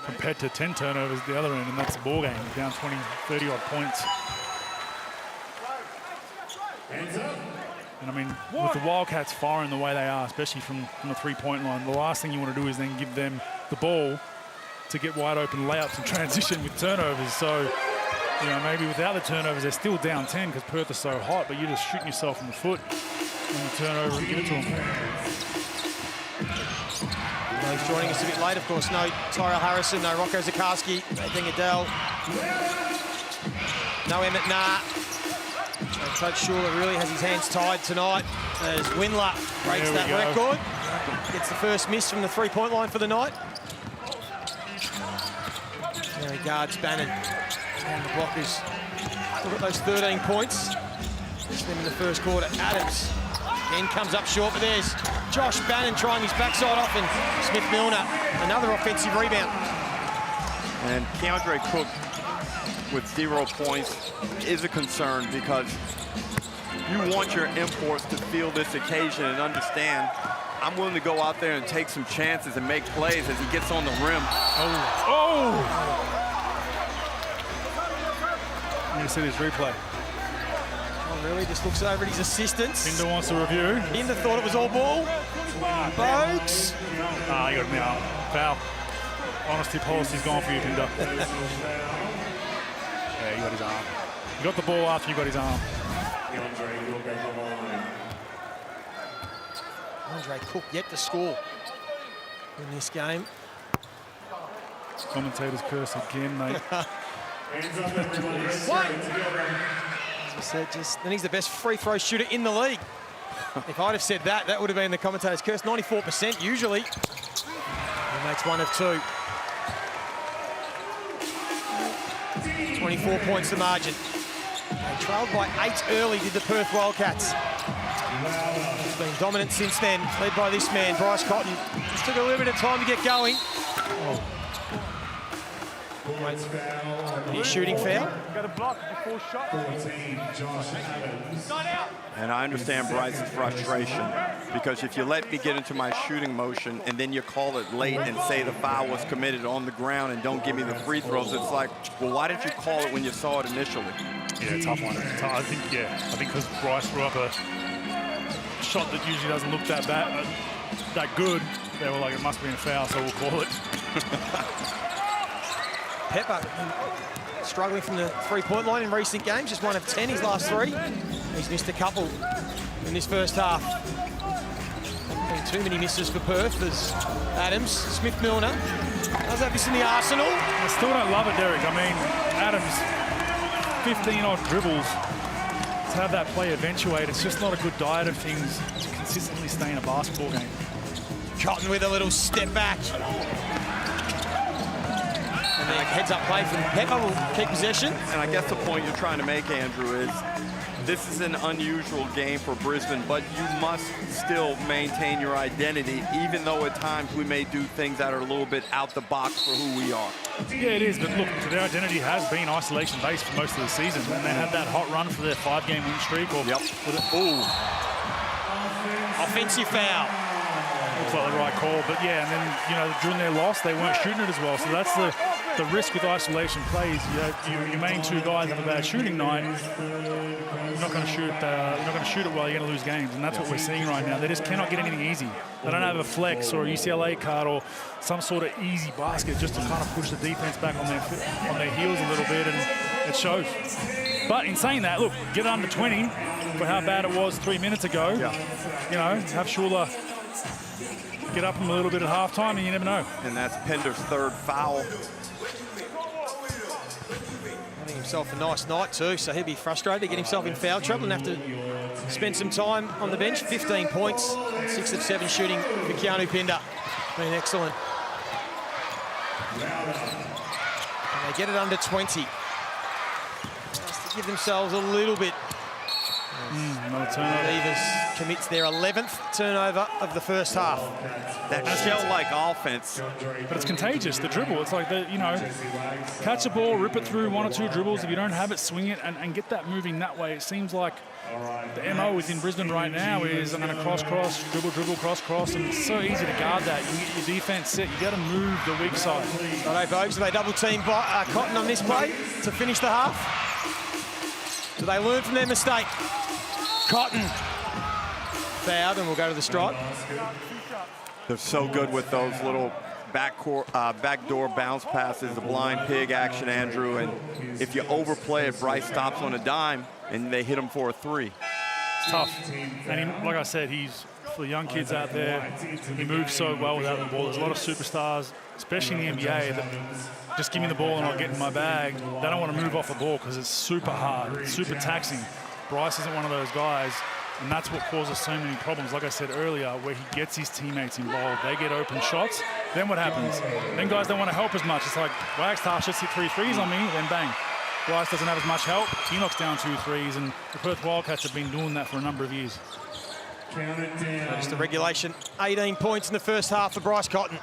Compared to 10 turnovers at the other end, and that's the ball game, down 20, 30 odd points. And I mean, with the Wildcats firing the way they are, especially from the three-point line, the last thing you want to do is then give them the ball to get wide open layups and transition with turnovers. So, you know, maybe without the turnovers, they're still down 10 because Perth is so hot, but you're just shooting yourself in the foot when you turn over and give it to them. He's joining us a bit late, of course. No Tyrell Harrison, no Rocco Zakarski, Nathan Adele, no Emmett Nah. Coach Schuler really has his hands tied tonight as Windler breaks that record. Gets the first miss from the three-point line for the night. Now he guards Bannon. And the blockers. Look at those 13 points. Just them in the first quarter. Adams again comes up short, but there's Josh Bannon trying his backside off, and Smith Milner, another offensive rebound. And Keandre Cook with 0 points is a concern because you want your imports to feel this occasion and understand I'm willing to go out there and take some chances and make plays as he gets on the rim. Oh! I'm going to see this replay. Oh, really? Just looks over at his assistants. Binder wants to review. Binder thought it was all ball. Bogues. Ah, you got him out. Foul. Honesty policy's gone for you, Binder. Yeah, you got his arm. You got the ball after you got his arm. Andre Cook yet to score in this game. Commentator's curse again, mate. What? As I said, then he's the best free throw shooter in the league. If I'd have said that, that would have been the commentator's curse. 94% usually. He makes 1 of 2. 24 points the margin. They trailed by 8 early, did the Perth Wildcats. He's been dominant since then, led by this man, Bryce Cotton. Just took a little bit of time to get going. Oh. He's shooting foul. Got a block before shot. And I understand Bryce's frustration, because if you let me get into my shooting motion and then you call it late and say the foul was committed on the ground and don't give me the free throws, it's like, well, why didn't you call it when you saw it initially? Yeah, tough one. I think because Bryce threw up a shot that usually doesn't look that bad, that good, they were like, it must be a foul, so we'll call it. Pepper struggling from the three-point line in recent games, just 1 of 10 his last 3. He's missed a couple in this first half. Been too many misses for Perth as Adams, Smith-Milner does have this in the arsenal. I still don't love it, Derek. I mean, Adams, 15-odd dribbles to have that play eventuate. It's just not a good diet of things to consistently stay in a basketball game. Cotton with a little step back. And then heads-up play from Pepper will keep possession. And I guess the point you're trying to make, Andrew, is this is an unusual game for Brisbane, but you must still maintain your identity, even though at times we may do things that are a little bit out the box for who we are. Yeah, it is, but look, their identity has been isolation-based for most of the season, and they had that hot run for their 5-game win streak. Or Offensive foul. Looks like the right call, but yeah, and then, you know, during their loss, they weren't shooting it as well, so that's the risk with isolation plays. Your main 2 guys have a bad shooting night. You're not going to shoot. You're not going to shoot it well. You're going to lose games, and that's what we're seeing right now. They just cannot get anything easy. They don't have a flex or a UCLA card or some sort of easy basket just to kind of push the defense back on their heels a little bit, and it shows. But in saying that, look, get under 20 for how bad it was 3 minutes ago. Yeah. You know, have Schuler get up him a little bit at halftime, and you never know. And that's Pender's 3rd foul. Having himself a nice night too, so he'll be frustrated to get himself in foul trouble and have to spend some time on the bench. 15 points, 6 of 7 shooting for Keanu Pinder. Been excellent. And they get it under 20. Just to give themselves a little bit. Another turnover. Beavers commits their 11th turnover of the first half. That shell-like offense. But it's contagious, the dribble. It's like, catch a ball, rip it through 1 or 2 dribbles. If you don't have it, swing it and get that moving that way. It seems like the MO within Brisbane right now is I'm going to cross, dribble, cross, and it's so easy to guard that. You get your defense set. You got to move the weak side. Righto, Bogues, do they double-team Cotton on this play to finish the half? Do they learn from their mistake? Cotton fouled, and we'll go to the stripe. They're so good with those little backdoor bounce passes, the blind pig action, Andrew. And if you overplay it, Bryce stops on a dime, and they hit him for a 3. It's tough. And like I said, he's, for the young kids out there, he moves so well without the ball. There's a lot of superstars, especially in the NBA, that just give me the ball and I'll get in my bag. They don't want to move off the ball because it's super hard, it's super taxing. Bryce isn't one of those guys, and that's what causes so many problems. Like I said earlier, where he gets his teammates involved, they get open shots, then what happens? Then guys don't want to help as much. It's like, Wagstaff just hit 3 threes on me, then bang. Bryce doesn't have as much help. He knocks down 2 threes, and the Perth Wildcats have been doing that for a number of years. Just the regulation, 18 points in the first half for Bryce Cotton.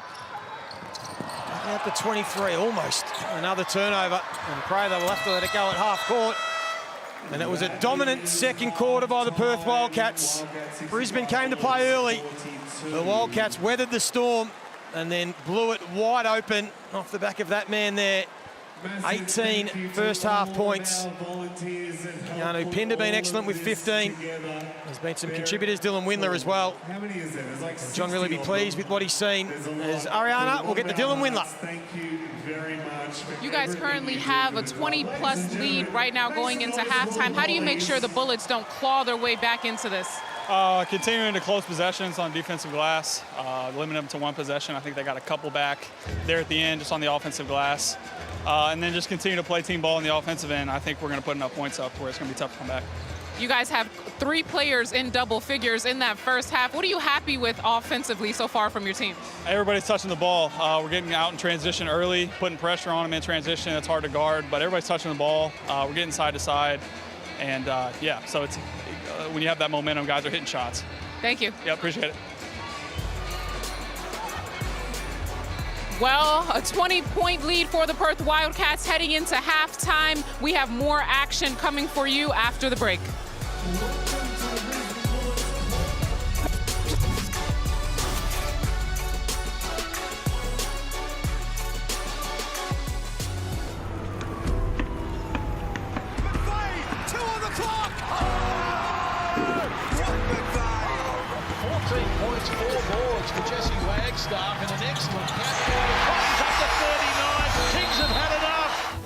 Out to 23, almost. Another turnover, and Prather will have to let it go at half court. And it was a dominant second quarter by the Perth Wildcats. Brisbane came to play early. The Wildcats weathered the storm and then blew it wide open off the back of that man there. 18 first half points. Keanu Pinder been excellent with 15. There's been some contributors, Dylan Windler as well. And John really be pleased with what he's seen. As Ariana will get the Dylan Windler. You guys currently have a 20-plus lead right now going into halftime. How do you make sure the Bullets don't claw their way back into this? Continuing to close possessions on defensive glass, limit them to 1 possession. I think they got a couple back there at the end, just on the offensive glass. And then just continue to play team ball on the offensive end. I think we're going to put enough points up where it's going to be tough to come back. You guys have 3 players in double figures in that first half. What are you happy with offensively so far from your team? Everybody's touching the ball. We're getting out in transition early, putting pressure on them in transition. It's hard to guard, but everybody's touching the ball. We're getting side to side. And, yeah, so it's when you have that momentum, guys are hitting shots. Thank you. Yeah, appreciate it. Well, a 20-point lead for the Perth Wildcats heading into halftime. We have more action coming for you after the break.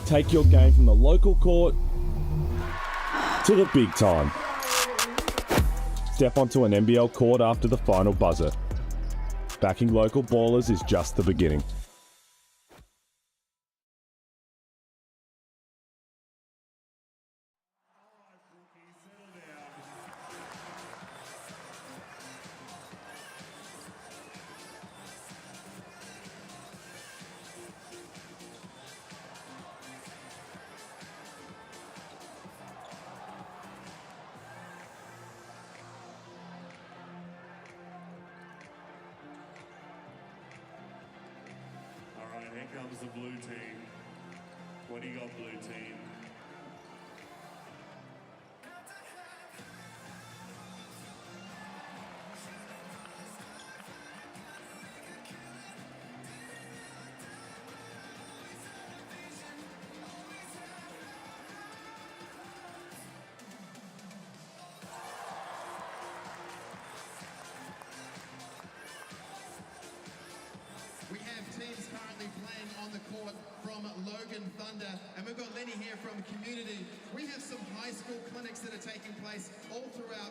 Take your game from the local court to the big time. Step onto an NBL court after the final buzzer. Backing local ballers is just the beginning. Here comes the blue team. What do you got, blue team? We have teams currently playing on the court from Logan Thunder, and we've got Lenny here from Community. We have some high school clinics that are taking place all throughout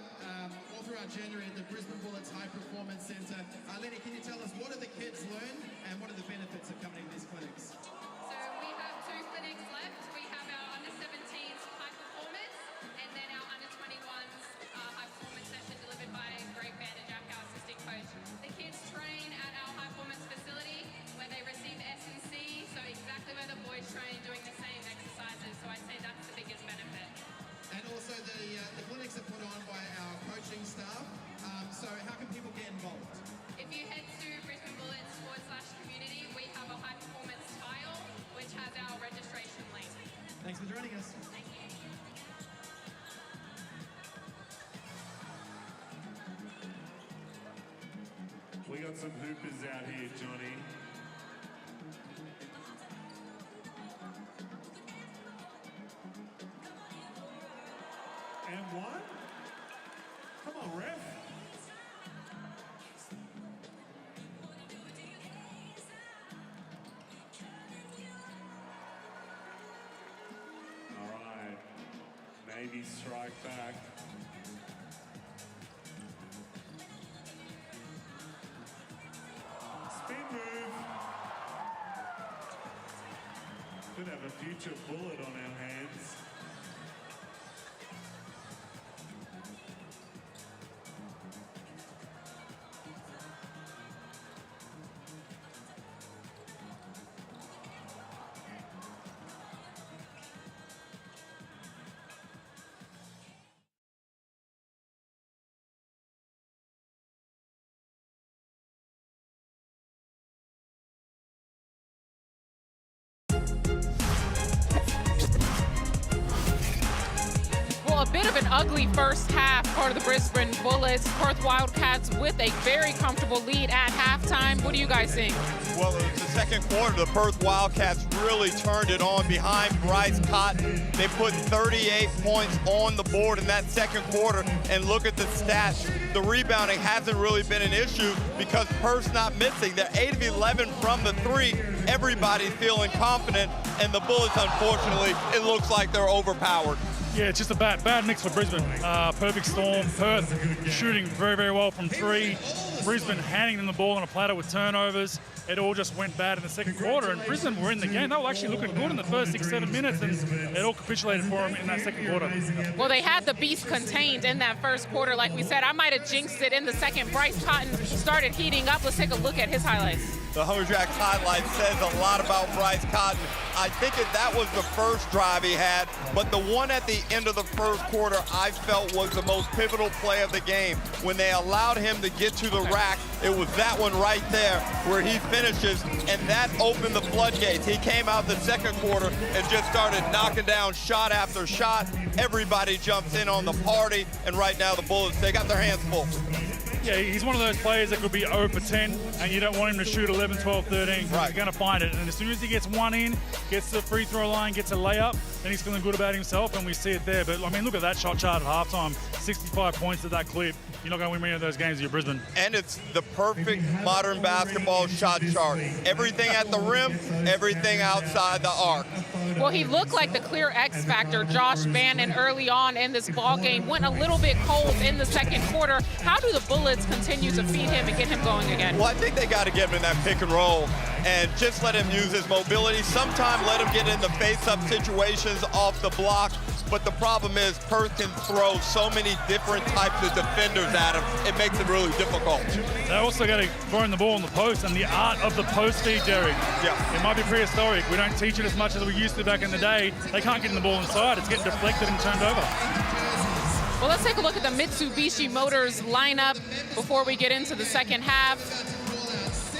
January at the Brisbane Bullets High Performance Centre. Lenny, can you tell us what do the kids learn and what are the benefits of coming to these clinics? So we have 2 clinics left. We have our under-17s high performance, and then our under-21s high performance session delivered by Greg Vanderjack, our assistant coach. The kids train at our high performance facility where they receive S&C, so exactly where the boys train, doing the same exercises. So I'd say that's the biggest benefit. And also the clinics are put on by our coaching staff. So how can people get involved? If you head to Brisbane Bullets /community, we have a high performance tile which has our registration link. Thanks for joining us. Thank you. We got some hoopers out here, Johnny. And what? Come on, ref. All right. Maybe strike back. Spin move. Could have a future bullet on our hands. Well, a bit of an ugly first half for the Brisbane Bullets. Perth Wildcats with a very comfortable lead at halftime. What do you guys think? Well, in the second quarter, the Perth Wildcats really turned it on behind Bryce Cotton. They put 38 points on the board in that second quarter, and look at the stats. The rebounding hasn't really been an issue because Perth's not missing. They're 8 of 11 from the 3. Everybody's feeling confident, and the Bullets, unfortunately, it looks like they're overpowered. Yeah, it's just a bad mix for Brisbane. Perfect storm. Perth shooting very, very well from 3. Brisbane handing them the ball on a platter with turnovers. It all just went bad in the second quarter, and Brisbane were in the game. They were actually looking good in the first 6-7 minutes, and it all capitulated for them in that second quarter. Well, they had the beast contained in that first quarter. Like we said, I might have jinxed it in the second. Bryce Cotton started heating up. Let's take a look at his highlights. The Hungry Jacks highlight says a lot about Bryce Cotton. I think that was the first drive he had, but the one at the end of the first quarter I felt was the most pivotal play of the game. When they allowed him to get to the rack, it was that one right there where he finishes, and that opened the floodgates. He came out the second quarter and just started knocking down shot after shot. Everybody jumps in on the party, and right now the Bullets, they got their hands full. Yeah, he's one of those players that could be 0 for 10, and you don't want him to shoot 11, 12, 13. Right. He's going to find it. And as soon as he gets one in, gets to the free throw line, gets a layup, then he's feeling good about himself, and we see it there. But, I mean, look at that shot chart at halftime. 65 points at that clip. You're not going to win many of those games if you're Brisbane. And it's the perfect modern basketball shot chart. Everything at the rim, everything outside the arc. Well, he looked like the clear X factor. Josh Bannon early on in this ball game went a little bit cold in the second quarter. How do the Bullets continue to feed him and get him going again? Well, I think they got to get him in that pick and roll and just let him use his mobility. Sometimes let him get in the face-up situations off the block. But the problem is Perth can throw so many different types of defenders at him. It makes it really difficult. They also got to throw in the ball in the post, and the art of the post feed, Derek. Yeah. It might be prehistoric. We don't teach it as much as we used to back in the day. They can't get in the ball inside. It's getting deflected and turned over. Well, let's take a look at the Mitsubishi Motors lineup before we get into the second half.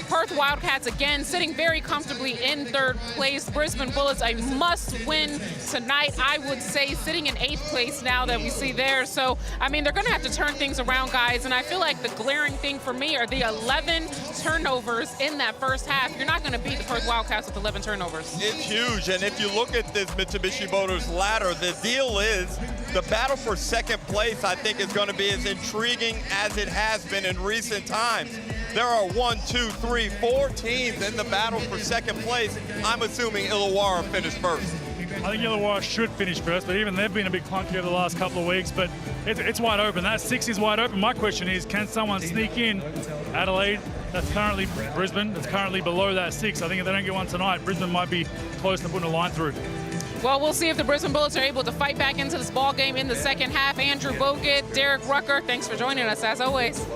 Perth Wildcats again sitting very comfortably in third place. Brisbane Bullets a must-win tonight. I would say sitting in 8th place now that we see there. So, I mean, they're going to have to turn things around, guys. And I feel like the glaring thing for me are the 11 turnovers in that first half. You're not going to beat the Perth Wildcats with 11 turnovers. It's huge. And if you look at this Mitsubishi Motors ladder, the deal is the battle for second place, I think, is going to be as intriguing as it has been in recent times. There are 1, 2, 3, 4 teams in the battle for second place. I'm assuming Illawarra finished first. I think Illawarra should finish first, but even they've been a bit clunky over the last couple of weeks. But it's wide open. That 6 is wide open. My question is, can someone sneak in Adelaide? That's currently Brisbane. That's currently below that 6. I think if they don't get one tonight, Brisbane might be close to putting a line through. Well, we'll see if the Brisbane Bullets are able to fight back into this ball game in the second half. Andrew Bogut, Derek Rucker, thanks for joining us as always.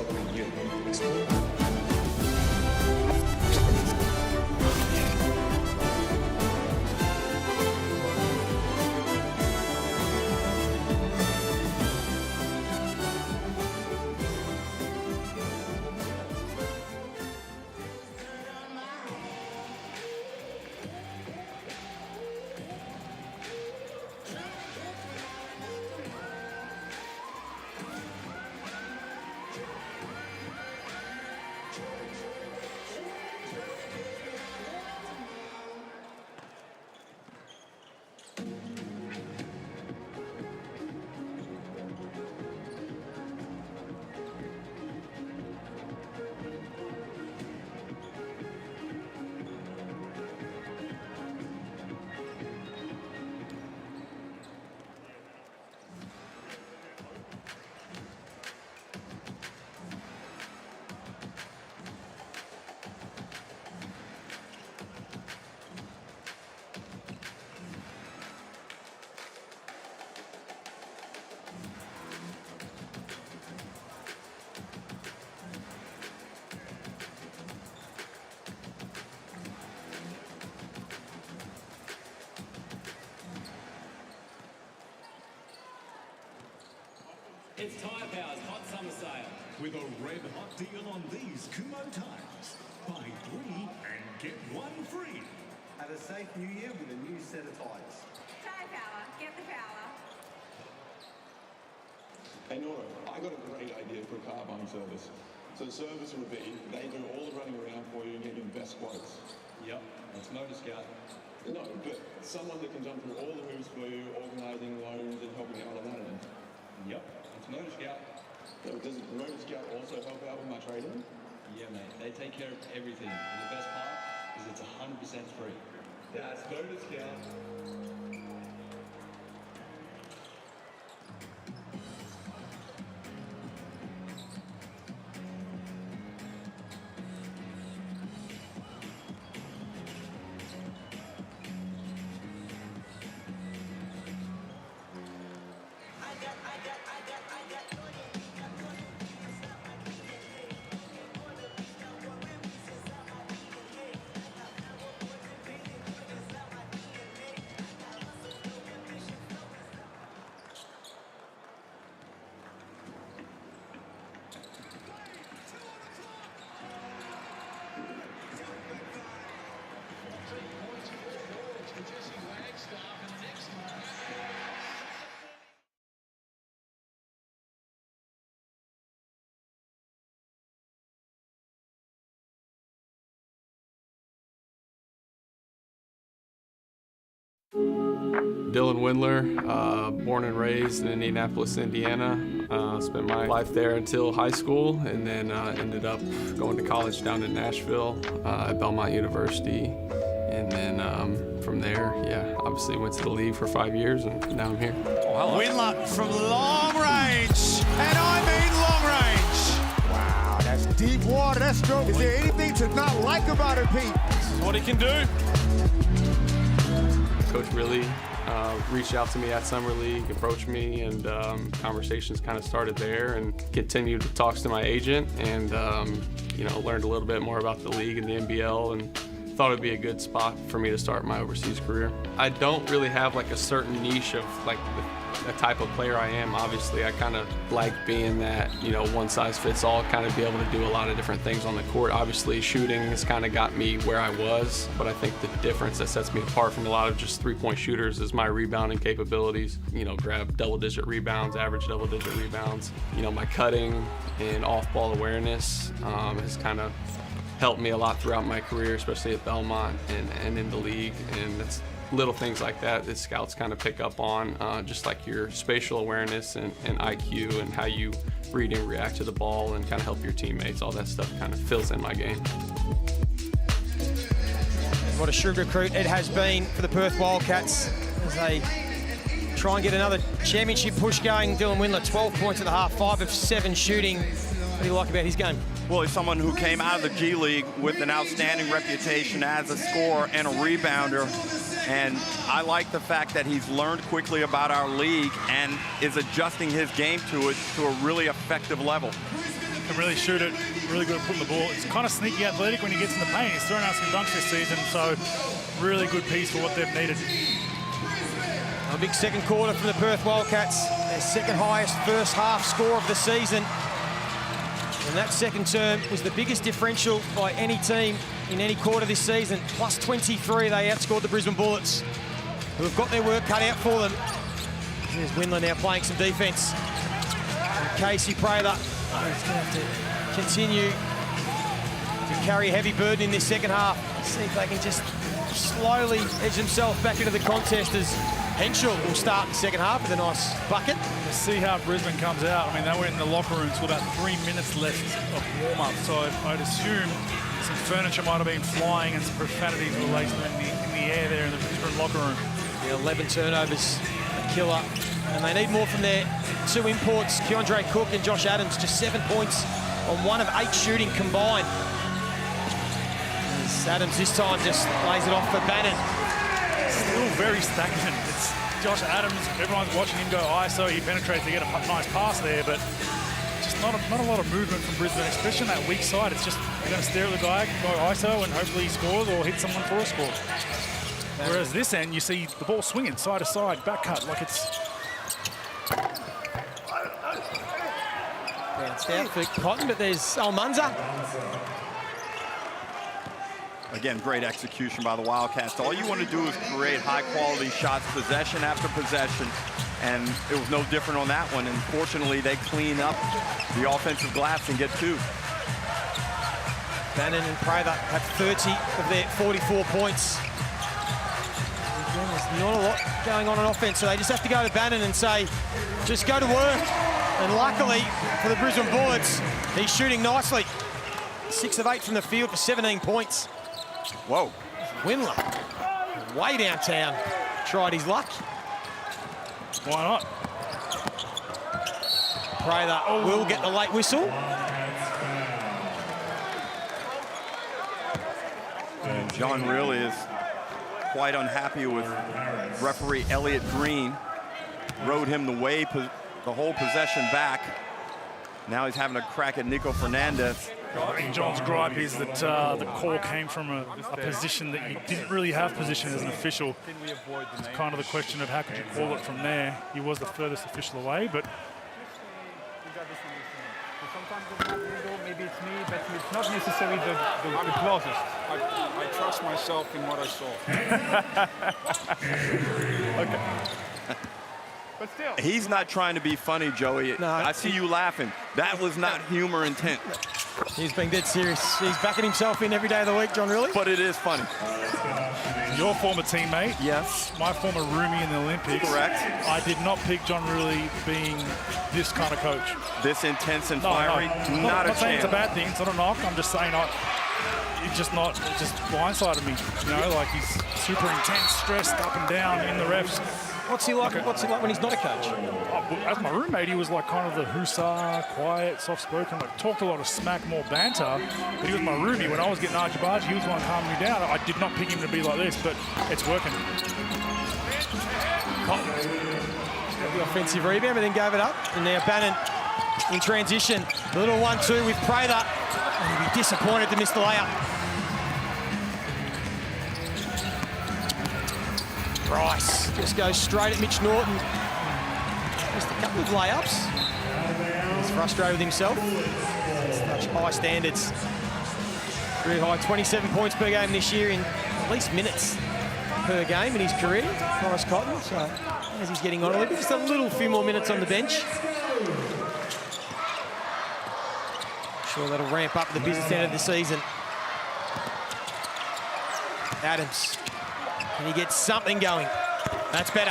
It's Tyre Power's Hot Summer Sale with a red hot deal on these Kumo tyres. Buy 3 and get 1 free. Have a safe new year with a new set of tyres. Tyre Power, get the power. Hey Nora, I got a great idea for a car buying service. So the service would be, they do all the running around for you and get you the best quotes. Yep, that's Motor Scout. No, but someone that can jump through all the hoops for you, organising loans and helping out on that end. Yep, that's Motor Scout. Yeah, but does Motor Scout also help out with my trading? Yeah, mate, they take care of everything. And the best part is it's 100% free. That's Motor Scout. Dylan Windler, born and raised in Indianapolis, Indiana. Spent my life there until high school, and then ended up going to college down in Nashville at Belmont University. And then from there, yeah, obviously went to the league for 5 years, and now I'm here. Windler from long range, and I mean long range. Wow, that's deep water, that stroke. Is there anything to not like about it, Pete? This is what he can do. Coach really reached out to me at Summer League, approached me, and conversations kind of started there, and continued talks to my agent, and learned a little bit more about the league and the NBL, and thought it'd be a good spot for me to start my overseas career. I don't really have like a certain niche of like the type of player I am. Obviously, I kind of like being that, one size fits all, kind of be able to do a lot of different things on the court. Obviously, shooting has kind of got me where I was, but I think the difference that sets me apart from a lot of just three-point shooters is my rebounding capabilities. Grab double-digit rebounds, average double-digit rebounds. My cutting and off-ball awareness has kind of helped me a lot throughout my career, especially at Belmont and in the league. And that's little things like that scouts kind of pick up on, just like your spatial awareness and IQ, and how you read and react to the ball and kind of help your teammates. All that stuff kind of fills in my game. What a shrewd recruit it has been for the Perth Wildcats as they try and get another championship push going. Dylan Windler, 12 points at the half, 5 of 7 shooting. What do you like about his game? Well, he's someone who came out of the G League with an outstanding reputation as a scorer and a rebounder. And I like the fact that he's learned quickly about our league and is adjusting his game to it to a really effective level. Can really shoot it, really good at putting the ball. It's kind of sneaky athletic when he gets in the paint. He's thrown out some dunks this season, so really good piece for what they've needed. A big second quarter for the Perth Wildcats. Their second highest first half score of the season. And that second term was the biggest differential by any team in any quarter this season. Plus 23, they outscored the Brisbane Bullets, who have got their work cut out for them. There's Windler now playing some defence. And Casey Prather is going to have to continue to carry a heavy burden in this second half. See if they can just slowly edge themselves back into the contest, as Henschel will start the second half with a nice bucket. Let's see how Brisbane comes out. I mean, they were in the locker rooms with about 3 minutes left of warm-up, so I'd assume some furniture might have been flying and some profanities were laced in the air there in the Brisbane locker room. Yeah, 11 turnovers, a killer. And they need more from their two imports, Keandre Cook and Josh Adams, just 7 points on 1 of 8 shooting combined. As Adams this time just lays it off for Bannon. Still very stagnant. It's Josh Adams, everyone's watching him go ISO, he penetrates to get a nice pass there, but just not a lot of movement from Brisbane, especially on that weak side. It's just, they're going to stare at the guy, go ISO, and hopefully he scores or hit someone for a score. Whereas this end, you see the ball swinging side to side, back cut, like it's... Bounced out for Cotton, but there's Almanza. Again, great execution by the Wildcats. All you want to do is create high-quality shots, possession after possession, and it was no different on that one. And fortunately, they clean up the offensive glass and get 2. Bannon and Prather have 30 of their 44 points. Again, there's not a lot going on offense, so they just have to go to Bannon and say, just go to work. And luckily for the Brisbane Bullets, he's shooting nicely. 6 of 8 from the field for 17 points. Whoa. Windler, way downtown, tried his luck. Why not? Prather will get the late whistle. And John really is quite unhappy with referee Elliot Green. Rode him the whole possession back. Now he's having a crack at Nico Fernandez. I think John's gripe is that the call came from a position that you didn't really have position as an official. It's kind of the question of how could you call it from there. He was the furthest official away, but... Maybe it's me, but it's not necessarily the closest. I trust myself in what I saw. Okay. But still. He's not trying to be funny, Joey. No, I see you laughing. That was not humor intent. He's being dead serious. He's backing himself in every day of the week, John, really. But it is funny. Your former teammate. Yes. My former roomie in the Olympics. Correct. I did not pick John Rulli being this kind of coach. This intense and fiery, not a I'm not saying chance. it's a bad thing. It's not a knock. I'm just saying it just blindsided me. You know, like he's super intense, stressed, up and down in the refs. What's he like? What's he like when he's not a coach? As my roommate, he was like kind of the hussar, quiet, soft-spoken, like talked a lot of smack, more banter. But he was my roomie. When I was getting argy-bargy, he was the one calming me down. I did not pick him to be like this, but it's working. Cotton got the offensive rebound, but then gave it up. And now Bannon in transition. A little 1-2 with Prather. And he'll be disappointed to miss the layup. Bryce just goes straight at Mitch Norton. Missed a couple of layups. He's frustrated with himself. Such high standards. Really high, 27 points per game this year in at least minutes per game in his career, Forrest Cotton. So as he's getting on a little bit, just a little few more minutes on the bench. Sure, that'll ramp up at the business end of the season. Adams. Can he get something going? That's better.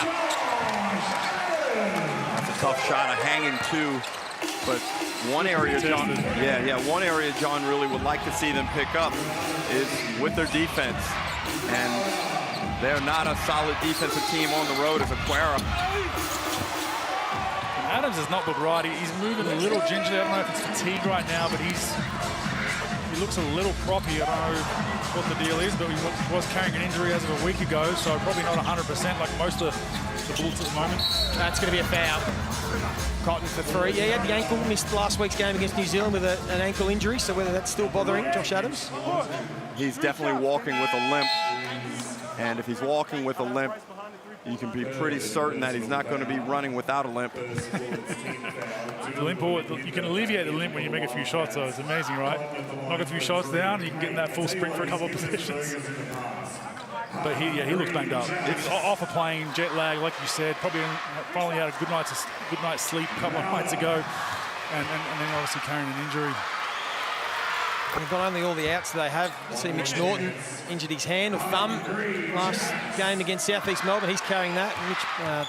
That's a tough shot, a hanging two. But one area, one area John really would like to see them pick up is with their defense. And they're not a solid defensive team on the road as Aquara. Adams has not looked right. He's moving a little gingerly. I don't know if it's fatigue right now, but he looks a little proppy. I don't know what the deal is, but he was carrying an injury as of a week ago, so probably not 100% like most of the Bullets at the moment. That's going to be a foul. Cotton for three. Yeah, he had the ankle, missed last week's game against New Zealand with an ankle injury, so whether that's still bothering Josh Adams. He's definitely walking with a limp, and if he's walking with a limp, you can be pretty certain that he's not going to be running without a limp. The limp, you can alleviate the limp when you make a few shots, though. It's amazing, right? Knock a few shots down, you can get in that full sprint for a couple of possessions. But he looks banged up. He's off a plane, jet lag, like you said. Probably finally had a good night's sleep a couple of nights ago, and then obviously carrying an injury. And not only all the outs they have, you see Mitch Norton injured his hand or thumb last game against South East Melbourne. He's carrying that.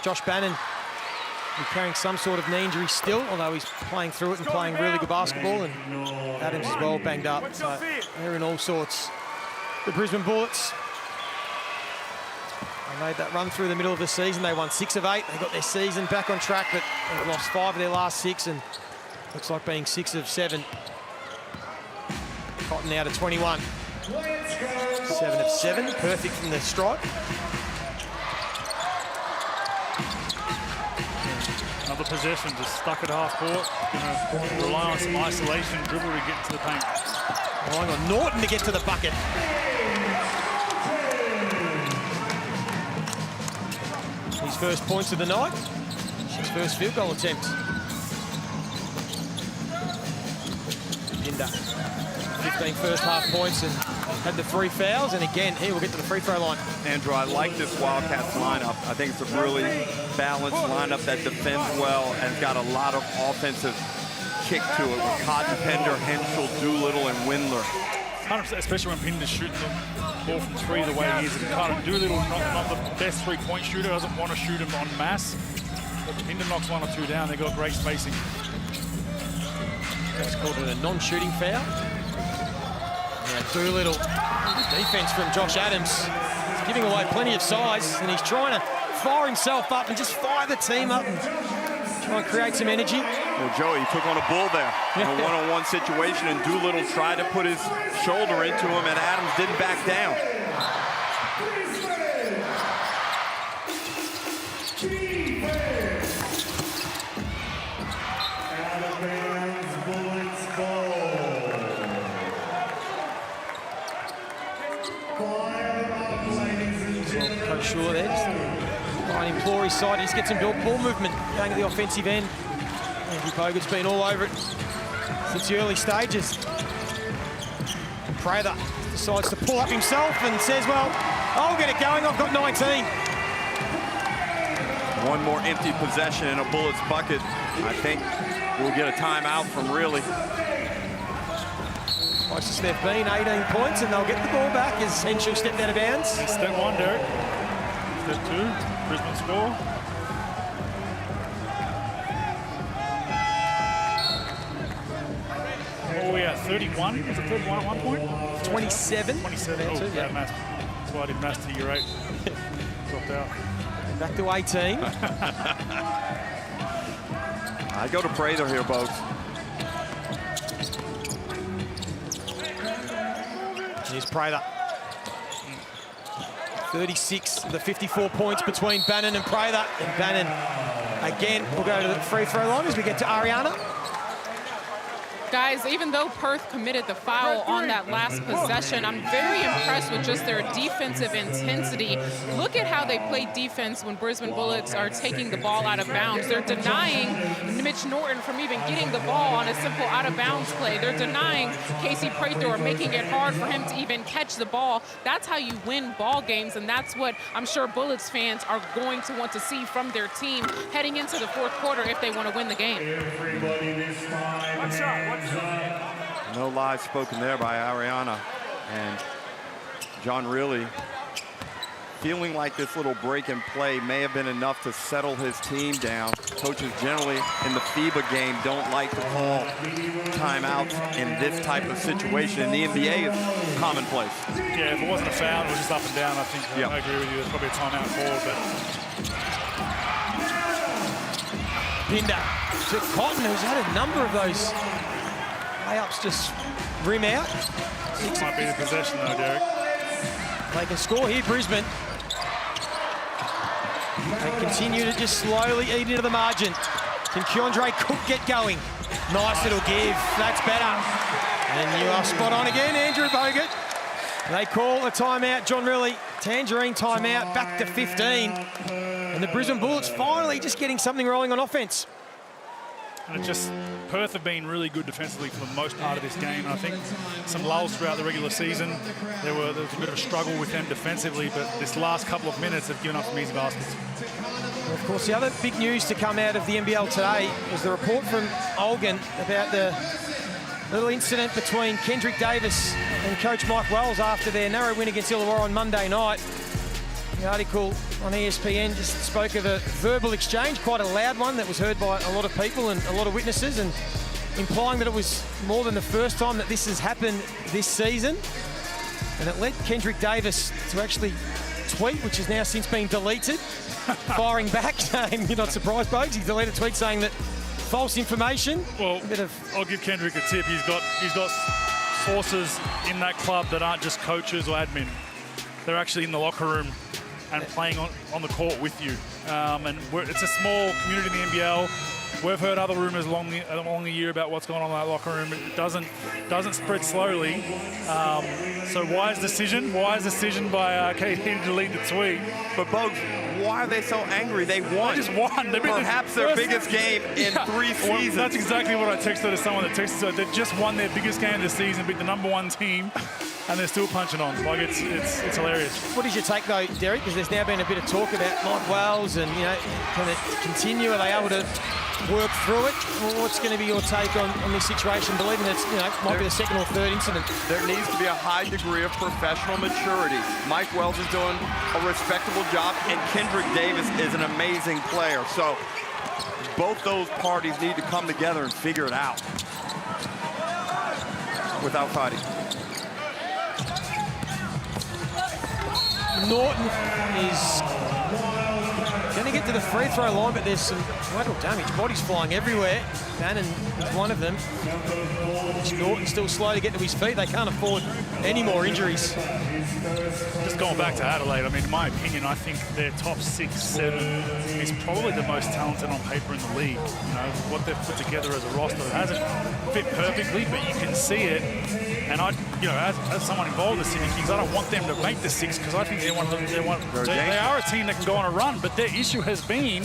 Josh Bannon carrying some sort of knee injury still, although he's playing through it and playing really good basketball. And Adams as well banged up. So they're in all sorts. The Brisbane Bullets. They made that run through the middle of the season. They won 6 of 8. They got their season back on track, but they've lost 5 of their last 6, and looks like being 6 of 7. Cotton out of 21. 7 of 7, perfect from the stripe. Another possession, just stuck at half court. Going to rely on some isolation, dribble to get to the paint. Relying on Norton to get to the bucket. His first points of the night. His first field goal attempt. Pinder. 15 first half points and had the 3 fouls, and again, he will get to the free throw line. Andrew, I like this Wildcats lineup. I think it's a really balanced lineup that defends well and got a lot of offensive kick to it with Cotton, Pender, Henschel, Doolittle, and Windler. 100%, especially when Pinder's shooting the ball from 3 the way he is. Kind of Doolittle, not the best 3-point shooter, doesn't want to shoot him en masse. But Pinder knocks 1 or 2 down, they got great spacing. That's called it a non-shooting foul. Now Doolittle, defense from Josh Adams. He's giving away plenty of size, and he's trying to fire himself up and just fire the team up and try and create some energy. Well, Joey, he took on a bull there in a one-on-one situation, and Doolittle tried to put his shoulder into him, and Adams didn't back down. Coach Shaw there, just trying to implore his side. He just gets some ball movement going to the offensive end. Andrew Pogut's been all over it since the early stages. Prather decides to pull up himself and says, well, I'll get it going, I've got 19. One more empty possession in a Bullets bucket. I think we'll get a timeout from Really. Closest they've been, 18 points, and they'll get the ball back as Henshaw stepped out of bounds. Step one, Derek. Step two, Brisbane score. What were we at, 31? Was it 31 at one point? 27. 27, oh, bad maths. That's why I did maths to year 8. Dropped out. Back to 18. I go to Prather here, folks. Here's Prather. 36 of the 54 points between Bannon and Prather. And Bannon, again, will go to the free throw line as we get to Ariana. Guys, even though Perth committed the foul on that last possession, I'm very impressed with just their defensive intensity. Look at how they play defense when Brisbane Bullets are taking the ball out of bounds. They're denying Mitch Norton from even getting the ball on a simple out-of-bounds play. They're denying Casey Prather, making it hard for him to even catch the ball. That's how you win ball games, and that's what I'm sure Bullets fans are going to want to see from their team heading into the fourth quarter if they want to win the game. No lies spoken there by Ariana. And John really feeling like this little break and play may have been enough to settle his team down. Coaches generally in the FIBA game don't like to call timeouts in this type of situation. In the NBA, it's commonplace. Yeah, if it wasn't a foul, it was just up and down. I think Yep. I agree with you. There's probably a timeout call, but Pinder to Cotton, who's had a number of those layups just rim out. This might be the possession though, Derek. They can score here, Brisbane. They continue to just slowly eat into the margin. Can Keandre Cook get going? Nice little give. That's better. And you are spot on again, Andrew Bogut. They call a timeout. John Riley, Tangerine timeout, back to 15. And the Brisbane Bullets finally just getting something rolling on offense. And it just, Perth have been really good defensively for the most part of this game. And I think some lulls throughout the regular season. There was a bit of a struggle with them defensively, but this last couple of minutes have given up some easy baskets. Of course, the other big news to come out of the NBL today was the report from Olgan about the little incident between Kendrick Davis and Coach Mike Wells after their narrow win against Illawarra on Monday night. The article on ESPN just spoke of a verbal exchange, quite a loud one that was heard by a lot of people and a lot of witnesses, and implying that it was more than the first time that this has happened this season. And it led Kendrick Davis to actually tweet, which has now since been deleted, firing back, saying, you're not surprised, Bogues, he deleted a tweet saying that false information. Well, I'll give Kendrick a tip. He's got sources in that club that aren't just coaches or admin. They're actually in the locker room and playing on the court with you. And it's a small community in the NBL. We've heard other rumours along the year about what's going on in that locker room. It doesn't spread slowly. So wise decision by KD to delete the tweet. But Bogues, why are they so angry? They won. They just won. Perhaps their biggest game in 3 seasons. Well, that's exactly what I texted to someone that texted. So they just won their biggest game of the season, beat the #1 team, and they're still punching on. Like it's hilarious. What is your take though, Derek? Because there's now been a bit of talk about Mike Wells, and can it continue? Are they able to work through it? What's going to be your take on this situation, believing that might be the second or third incident? There needs to be a high degree of professional maturity. Mike Wells is doing a respectable job, and Kendrick Davis is an amazing player. So both those parties need to come together and figure it out without fighting. Norton is going to get to the free throw line, but there's some collateral damage. Bodies flying everywhere. Bannon is one of them. Norton's still slow to get to his feet. They can't afford any more injuries. Just going back to Adelaide, I mean, in my opinion, I think their top 6, 7 is probably the most talented on paper in the league. What they've put together as a roster, it hasn't fit perfectly, but you can see it. And as someone involved in the Sydney Kings, I don't want them to make the 6 because I think they are a team that can go on a run. But their issue has been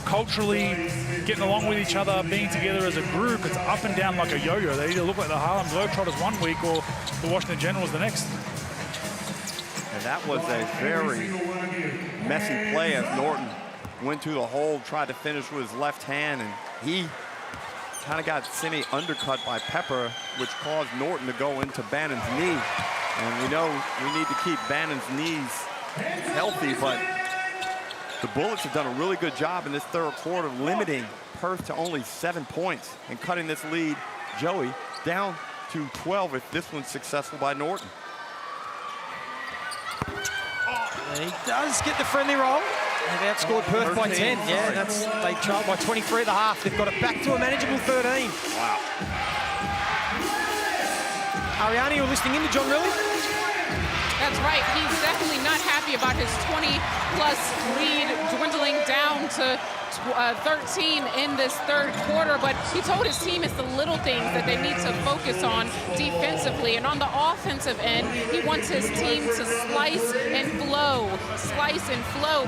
culturally getting along with each other, being together as a group. It's up and down like a yo-yo. They either look like the Harlem Globetrotters one week or the Washington Generals the next. And that was a very messy play as Norton went to the hole, tried to finish with his left hand, and he kind of got Sinney undercut by Pepper, which caused Norton to go into Bannon's knee. And we know we need to keep Bannon's knees healthy, but the Bullets have done a really good job in this third quarter, limiting Perth to only 7 points and cutting this lead, Joey, down to 12 if this one's successful by Norton. And he does get the friendly roll. They've outscored Perth by 10. Yeah, they trailed by 23 at the half. They've got it back to a manageable 13. Wow. Ariani, you're listening in to John Riley? That's right. He's definitely not happy about his 20-plus lead dwindling down to 13 in this third quarter, but he told his team it's the little things that they need to focus on defensively. And on the offensive end, he wants his team to slice and flow.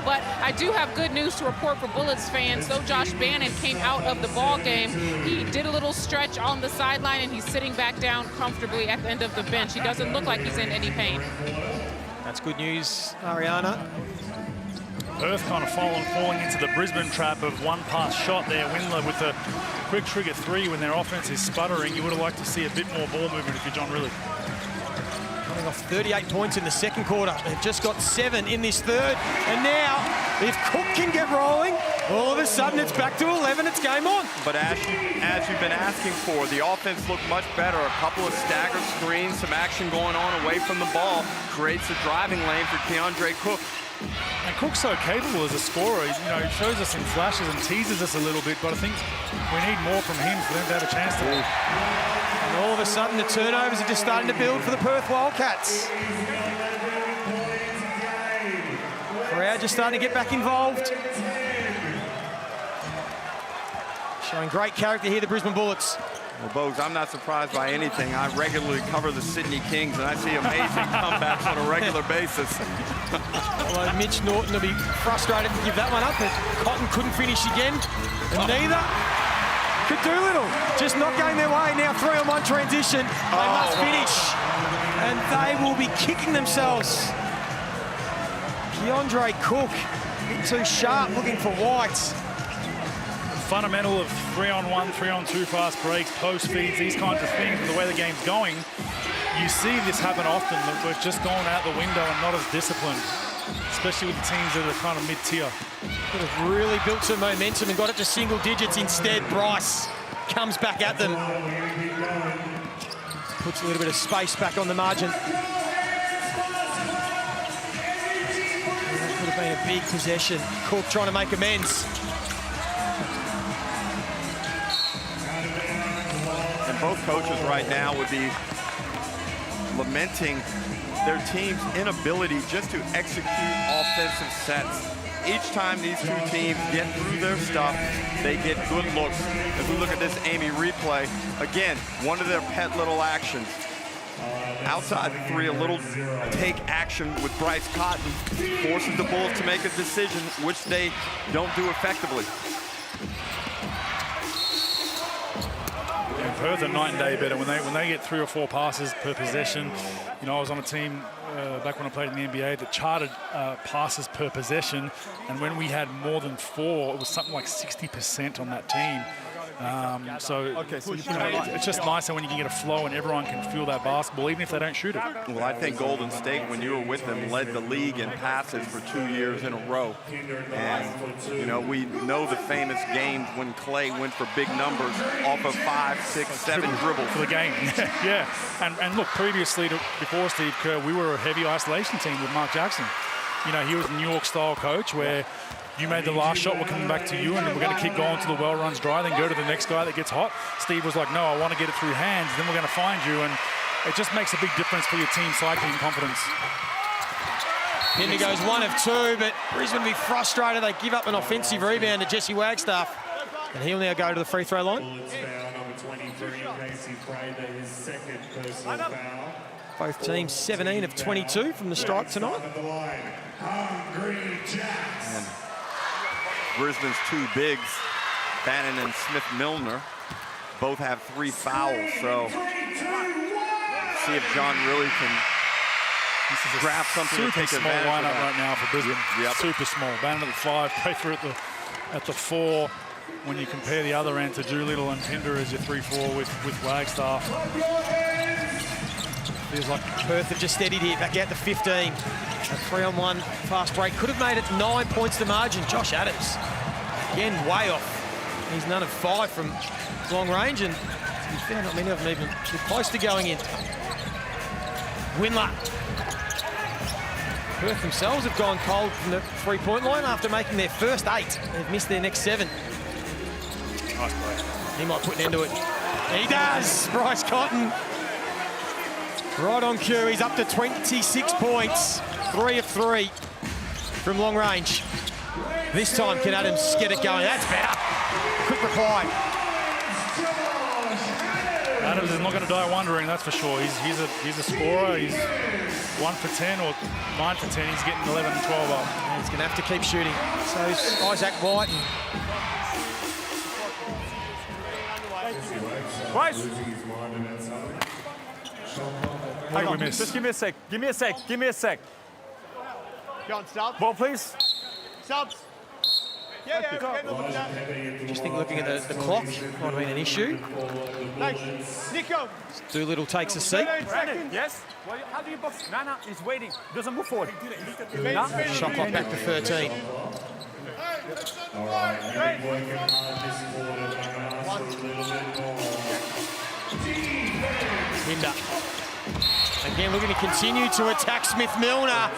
But I do have good news to report for Bullets fans. Though Josh Bannon came out of the ball game, he did a little stretch on the sideline, and he's sitting back down comfortably at the end of the bench. He doesn't look like he's in any pain. That's good news, Ariana. Perth kind of falling into the Brisbane trap of one pass shot there. Windler with a quick trigger three when their offense is sputtering. You would have liked to see a bit more ball movement if you're John Riley. Coming off 38 points in the second quarter. They've just got 7 in this third. And now, if Cook can get rolling, all of a sudden it's back to 11. It's game on. But as you've been asking for, the offense looked much better. A couple of staggered screens, some action going on away from the ball, creates a driving lane for Keandre Cook. And Cook's so capable as a scorer. He shows us in flashes and teases us a little bit, but I think we need more from him for them to have a chance to win. And all of a sudden, the turnovers are just starting to build for the Perth Wildcats. Crowd just starting to get back involved. Showing great character here, the Brisbane Bullets. Well, Bogues, I'm not surprised by anything. I regularly cover the Sydney Kings, and I see amazing comebacks on a regular basis. Although Mitch Norton will be frustrated to give that one up, but Cotton couldn't finish again, and neither could Doolittle. Just not going their way. Now 3-on-1 transition. They must finish, and they will be kicking themselves. Keandre Cook, a bit too sharp, looking for White. Fundamental of 3-on-1, 3-on-2 fast breaks, post feeds, these kinds of things, the way the game's going, you see this happen often, that we're just going out the window and not as disciplined, especially with the teams that are kind of mid-tier. Could have really built some momentum and got it to single digits. Instead, Bryce comes back at them. Puts a little bit of space back on the margin. That could have been a big possession. Cook trying to make amends. Both coaches right now would be lamenting their team's inability just to execute offensive sets. Each time these two teams get through their stuff, they get good looks. As we look at this Amy replay, again, one of their pet little actions. Outside the three, a little take action with Bryce Cotton forces the Bulls to make a decision, which they don't do effectively. Perth are night and day better when they get 3 or 4 passes per possession. I was on a team back when I played in the NBA that charted passes per possession, and when we had more than 4, it was something like 60% on that team. It's just nicer when you can get a flow and everyone can feel that basketball, even if they don't shoot it. Well, I think Golden State, when you were with them, led the league in passes for 2 years in a row. And, we know the famous games when Clay went for big numbers off of 5, 6, 7 dribbles. For the game, yeah. And look, previously, before Steve Kerr, we were a heavy isolation team with Mark Jackson. He was a New York-style coach where you made the last shot, we're coming back to you, and we're going to keep going till the well runs dry, then go to the next guy that gets hot. Steve was like, no, I want to get it through hands, then we're going to find you, and it just makes a big difference for your team psyche and confidence. Pinder goes 1 of 2, but Brisbane will be frustrated. They give up an offensive rebound to Jesse Wagstaff, and he'll now go to the free throw line. Both teams 17 of 22 from the stripe tonight. And Brisbane's 2 bigs, Bannon and Smith-Milner, both have 3 fouls. So see if John really can grab something to take advantage of that. Super small lineup right now for Brisbane. Yep. Super small. Bannon at the 5, Prather at the 4, when you compare the other end to Doolittle and Pinder as your 3-4 with Wagstaff. Feels like Perth have just steadied here, back out to 15. A 3-on-1 fast break. Could have made it 9 points to margin. Josh Adams, again, way off. He's none of 5 from long range, and to be fair, not many of them even too close to going in. Windler. Perth themselves have gone cold from the 3-point line after making their first 8. They've missed their next 7. Nice play. He might put an end to it. He does! Bryce Cotton. Right on cue. He's up to 26 points. 3 of 3 from long range. This time, can Adams get it going? That's better. Quick reply. Adams is not going to die wondering, that's for sure. He's a scorer. He's 1 for 10 or 9 for 10. He's getting 11 and 12 up. And he's going to have to keep shooting. So is Isaac White. Bryce! Hang on, just give me a sec. Give me a sec. Give me a sec. Go on, subs. Ball, please. Subs. Yeah, okay, look at Just think looking at the clock might have been an issue. Thanks. Nico. Doolittle takes a seat. Brandon, yes? Well, how do you box? No, he's waiting. Doesn't move forward. Shot clock back to 13. All right, maybe working hard this quarter, perhaps a little bit more. Hinder. Again, looking to continue to attack Smith Milner.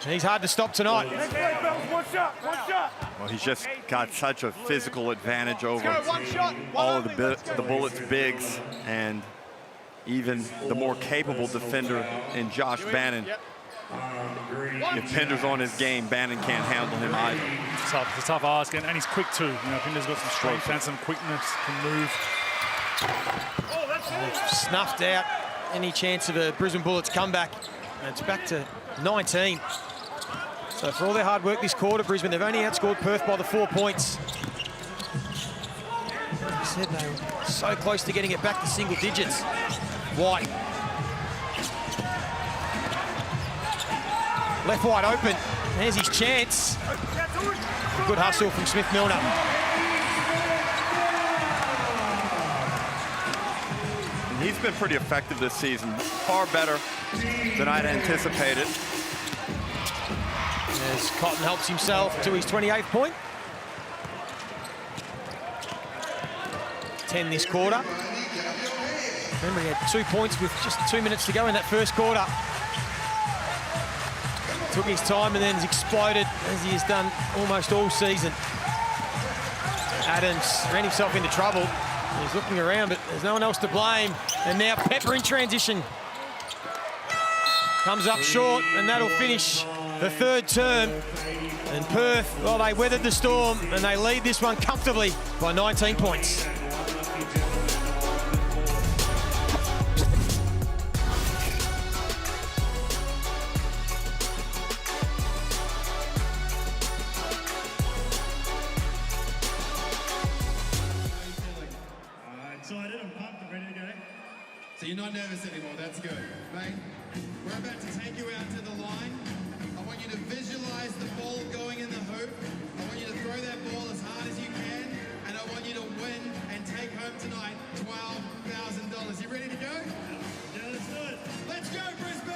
He's hard to stop tonight. One shot. Well, he's just got such a physical advantage over all of the Bullets' bigs, and even the more capable defender in Josh Bannon. If Pinder's on his game, Bannon can't handle him either. It's a tough ask, and he's quick too. You know, Pinder's got some strength and some quickness, can move. They've snuffed out any chance of a Brisbane Bullets comeback. And it's back to 19. So for all their hard work this quarter, Brisbane, they've only outscored Perth by the 4 points. As I said, they were so close to getting it back to single digits. White. Left wide open. There's his chance. Good hustle from Smith Milner. He's been pretty effective this season, far better than I'd anticipated. As Cotton helps himself to his 28th point. 10 this quarter. Remember, he had 2 points with just 2 minutes to go in that first quarter. Took his time and then has exploded, as he has done almost all season. Adams ran himself into trouble. He's looking around, but there's no one else to blame. And now Pepper in transition. Comes up short, and that'll finish the third term. And Perth, well, they weathered the storm, and they lead this one comfortably by 19 points. Excited, I'm pumped, I'm ready to go. So you're not nervous anymore, that's good. Mate, we're about to take you out to the line. I want you to visualize the ball going in the hoop. I want you to throw that ball as hard as you can, and I want you to win and take home tonight $12,000. You ready to go? Yeah, let's do it. Let's go, Brisbane!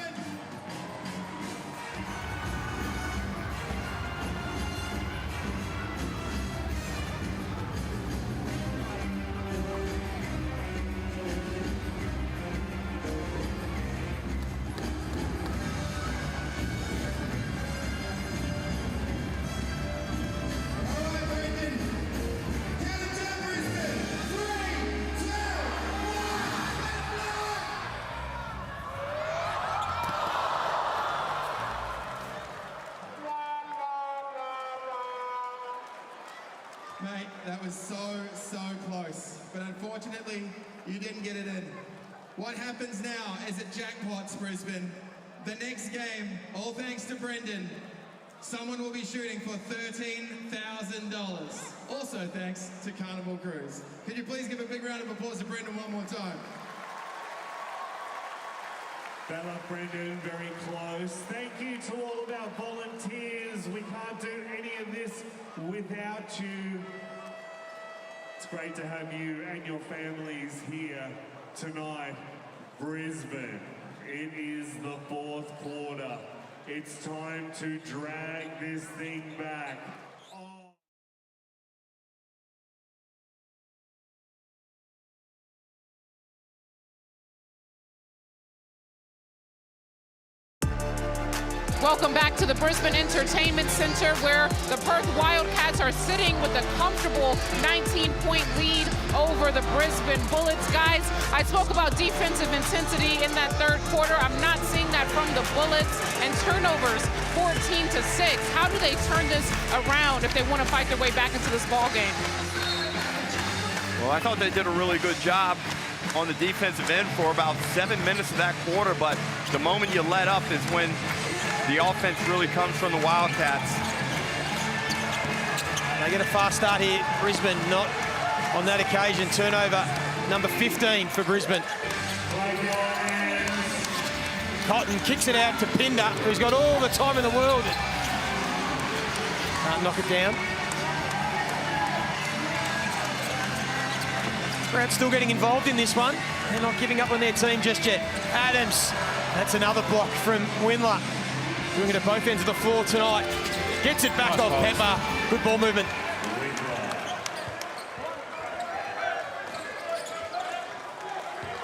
Mate, that was so close. But unfortunately, you didn't get it in. What happens now is it jackpots, Brisbane. The next game, all thanks to Brendan, someone will be shooting for $13,000. Also thanks to Carnival Cruise. Could you please give a big round of applause to Brendan one more time? Bella, Brendan, very close. Thank you to all of our volunteers. We can't do any of this without you. It's great to have you and your families here tonight. Brisbane, it is the fourth quarter. It's time to drag this thing back. Welcome back to the Brisbane Entertainment Center, where the Perth Wildcats are sitting with a comfortable 19-point lead over the Brisbane Bullets. Guys, I spoke about defensive intensity in that third quarter. I'm not seeing that from the Bullets. And turnovers, 14-6. How do they turn this around if they want to fight their way back into this ball game? Well, I thought they did a really good job on the defensive end for about 7 minutes of that quarter, but the moment you let up is when the offense really comes from the Wildcats. They get a fast start here. Brisbane not on that occasion. Turnover number 15 for Brisbane. Cotton kicks it out to Pinder, who's got all the time in the world. Can't knock it down. Brad still getting involved in this one. They're not giving up on their team just yet. Adams, that's another block from Windler. Doing it at both ends of the floor tonight. Gets it back off Pepper. Good ball movement.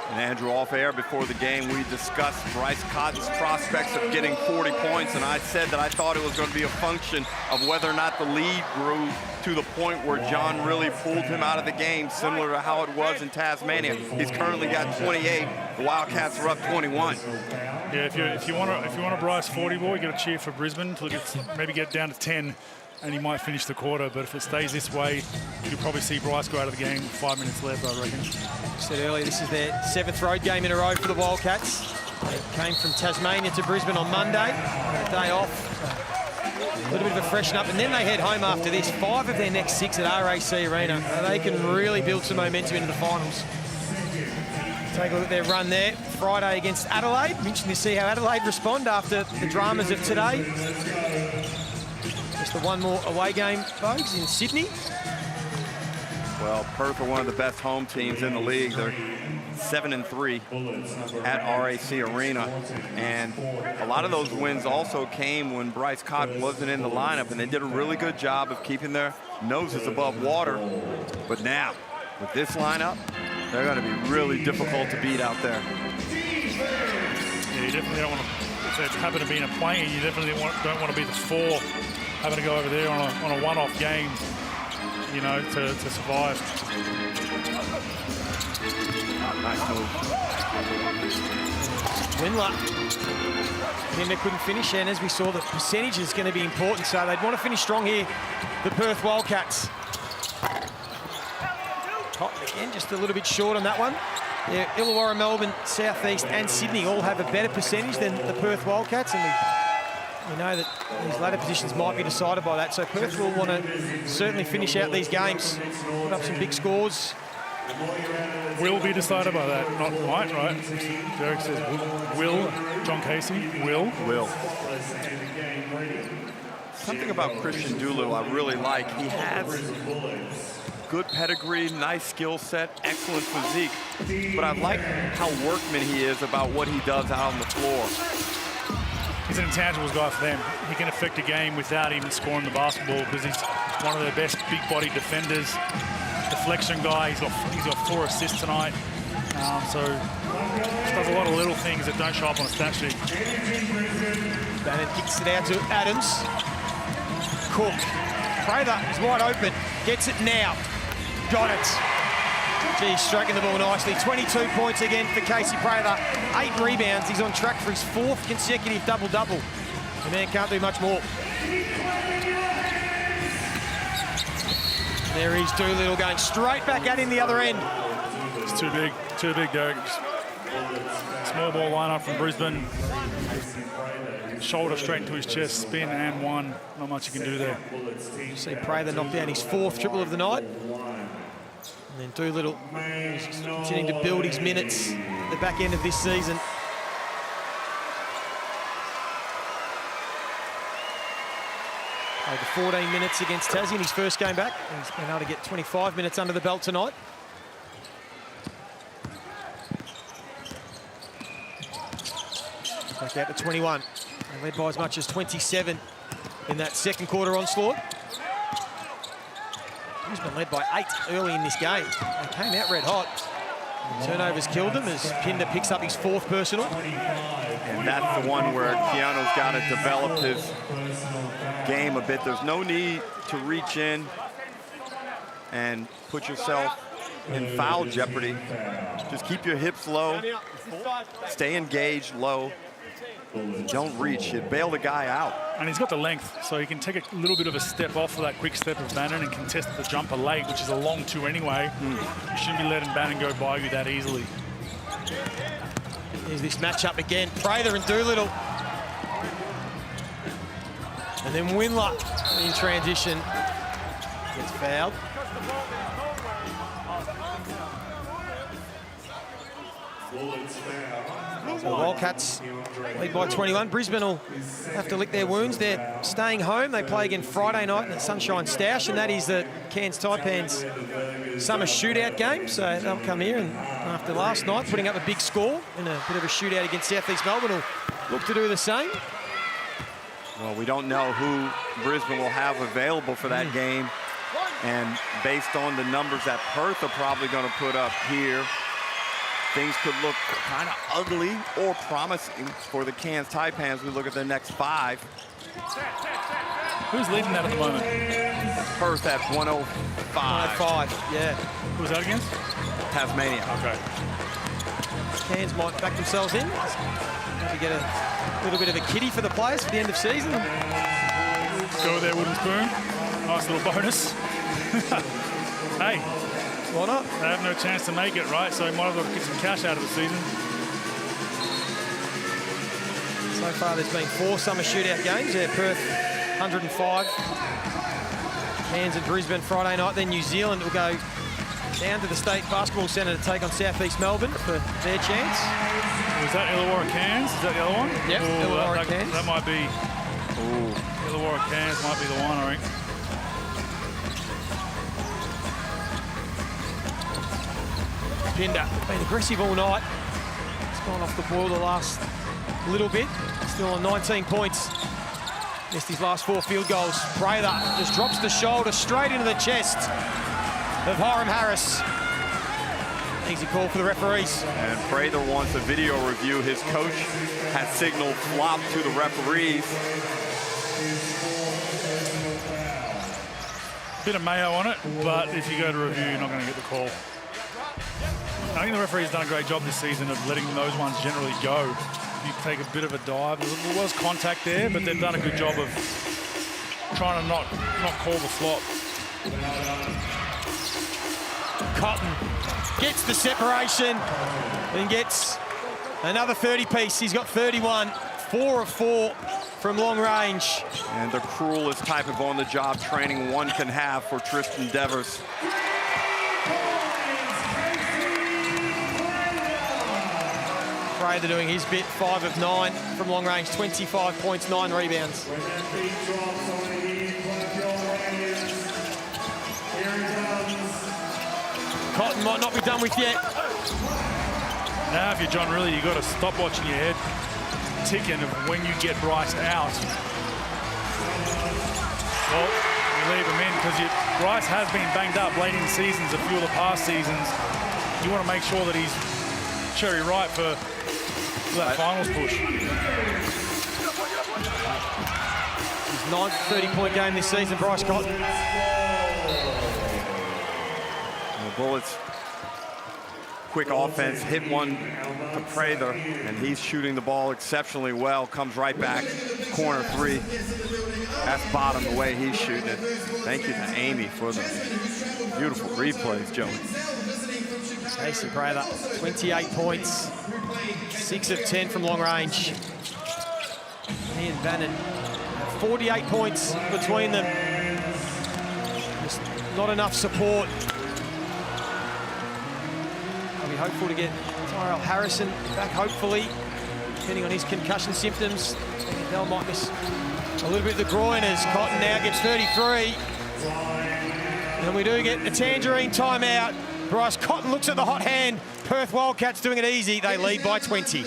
And Andrew, off air before the game, we discussed Bryce Cotton's prospects of getting 40 points, and I said that I thought it was going to be a function of whether or not the lead grew to the point where John really pulled him out of the game, similar to how it was in Tasmania. He's currently got 28. The Wildcats are up 21. Yeah, if you want a Bryce 40 ball, you got to cheer for Brisbane to maybe get down to 10, and he might finish the quarter. But if it stays this way, you'll probably see Bryce go out of the game with 5 minutes left, I reckon. I said earlier, this is their 7th road game in a row for the Wildcats. They came from Tasmania to Brisbane on Monday, a day off. A little bit of a freshen up, and then they head home after this. 5 of their next 6 at RAC Arena. They can really build some momentum into the finals. Take a look at their run there. Friday against Adelaide. Interesting to see how Adelaide respond after the dramas of today. Just the one more away game, folks, in Sydney. Well, Perth are one of the best home teams in the league. They're 7-3 at RAC Arena. And a lot of those wins also came when Bryce Cotton wasn't in the lineup, and they did a really good job of keeping their noses above water. But now, with this lineup, they're going to be really difficult to beat out there. Yeah, you definitely don't want to, if they happen to be in a plane, you definitely don't want to be the 4 having to go over there on a one-off game, you know, to survive. Nice move. Windler. Pinder couldn't finish, and as we saw, the percentage is going to be important, so they'd want to finish strong here, the Perth Wildcats. Cotton again, just a little bit short on that one. Yeah, Illawarra, Melbourne, South East and Sydney all have a better percentage than the Perth Wildcats, and we know that these latter positions might be decided by that, so Perth will want to certainly finish out these games, put up some big scores. Will be decided by that, not might, right? Derek says will. John Casey, will. Something about Christian Doolittle I really like. He has good pedigree, nice skill set, excellent physique. But I like how workman he is about what he does out on the floor. He's an intangibles guy for them. He can affect a game without even scoring the basketball because he's one of their best big-body defenders. Deflection guy. He's got 4 assists tonight. So just does a lot of little things that don't show up on a stat sheet. Bannon kicks it out to Adams. Cook. Prather is wide open. Gets it now. Got it. Gee, striking the ball nicely. 22 points again for Casey Prather. 8 rebounds. He's on track for his 4th consecutive double-double. The man can't do much more. There is Doolittle going straight back at him the other end. It's too big, Derek. Small ball lineup from Brisbane. Shoulder straight into his chest, spin and 1. Not much you can do there. You see Prather knock down his 4th triple of the night. And then Doolittle continuing to build his minutes at the back end of this season. Played the 14 minutes against Tassie in his first game back. He's been able to get 25 minutes under the belt tonight. Back out to 21. They led by as much as 27 in that second quarter onslaught. Brisbane led by 8 early in this game. They came out red hot. Turnovers killed them as Pinder picks up his 4th personal. And that's the one where Keanu's got to develop his game a bit. There's no need to reach in and put yourself in foul jeopardy. Just keep your hips low, stay engaged low. Don't reach, you bail the guy out. And he's got the length, so he can take a little bit of a step off for that quick step of Bannon and contest the jumper late, which is a long 2 anyway. You shouldn't be letting Bannon go by you that easily. Here's this matchup again, Prather and Doolittle. And then Windler in transition gets fouled. So the Wildcats lead by 21. Brisbane will have to lick their wounds. They're staying home. They play again Friday night at Sunshine Stash, and that is the Cairns Taipans summer shootout game. So they'll come here and after last night, putting up a big score in a bit of a shootout against South East Melbourne, will look to do the same. Well, we don't know who Brisbane will have available for that game. And based on the numbers that Perth are probably going to put up here, things could look kind of ugly or promising for the Cairns Taipans. We look at the next 5. Who's leading that at the moment? Perth at 105. 105, yeah. Who's that against? Tasmania. Okay. Cairns might back themselves in. Maybe get a little bit of a kitty for the players for the end of season. Go with their wooden spoon. Nice little bonus. Hey. Why not? They have no chance to make it, right? So he might as well get some cash out of the season. So far, there's been 4 summer shootout games. Yeah, Perth 105. Cairns and Brisbane Friday night. Then New Zealand will go down to the State Basketball Centre to take on South East Melbourne for their chance. Was that Illawarra Cairns? Is that the other one? Yep, Illawarra Cairns. That might be. Illawarra Cairns might be the one, I think. Pinder been aggressive all night. He's gone off the boil the last little bit. Still on 19 points. Missed his last 4 field goals. Prather just drops the shoulder straight into the chest of Hiram Harris. Easy call for the referees. And Prather wants a video review. His coach has signaled flop to the referees. Bit of mayo on it, but if you go to review, you're not going to get the call. I think the referee's done a great job this season of letting those ones generally go. You take a bit of a dive. There was contact there, but they've done a good job of trying to not call the flop. Cotton gets the separation and gets another 30-piece. He's got 31, 4 of 4 from long range. And the cruelest type of on-the-job training one can have for Tristan Devers. Prather doing his bit, 5 of 9 from long range, 25 points, 9 rebounds. Cotton might not be done with yet. Now, if you're John Rillie, you've got to stop watching your head ticking of when you get Bryce out. Well, you leave him in because Bryce has been banged up late in seasons, a few of the past seasons. You want to make sure that he's cherry ripe for that finals push. His 9th 30-point game this season, Bryce Cotton. The Bullets, quick offense, hit one to Prather, and he's shooting the ball exceptionally well. Comes right back, corner 3. That's bottom the way he's shooting it. Thank you to Amy for the beautiful replays, Joey. Casey Prather, 28 points, 6 of 10 from long range. He and Bannon, 48 points between them. Just not enough support. I'll be hopeful to get Tyrell Harrison back, hopefully, depending on his concussion symptoms. Dell might miss a little bit of the groin as Cotton now gets 33. And we do get the Tangerine timeout. Bryce Cotton looks at the hot hand. Perth Wildcats doing it easy. They lead by 20.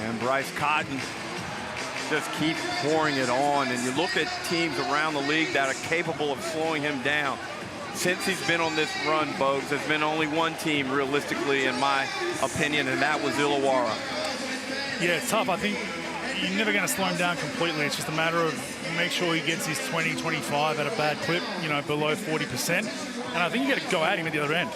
And Bryce Cotton just keeps pouring it on. And you look at teams around the league that are capable of slowing him down. Since he's been on this run, Bogues, there's been only one team, realistically, in my opinion, and that was Illawarra. Yeah, it's tough. I think you're never going to slow him down completely. It's just a matter of make sure he gets his 20, 25 at a bad clip, you know, below 40%. And I think you got to go at him at the other end.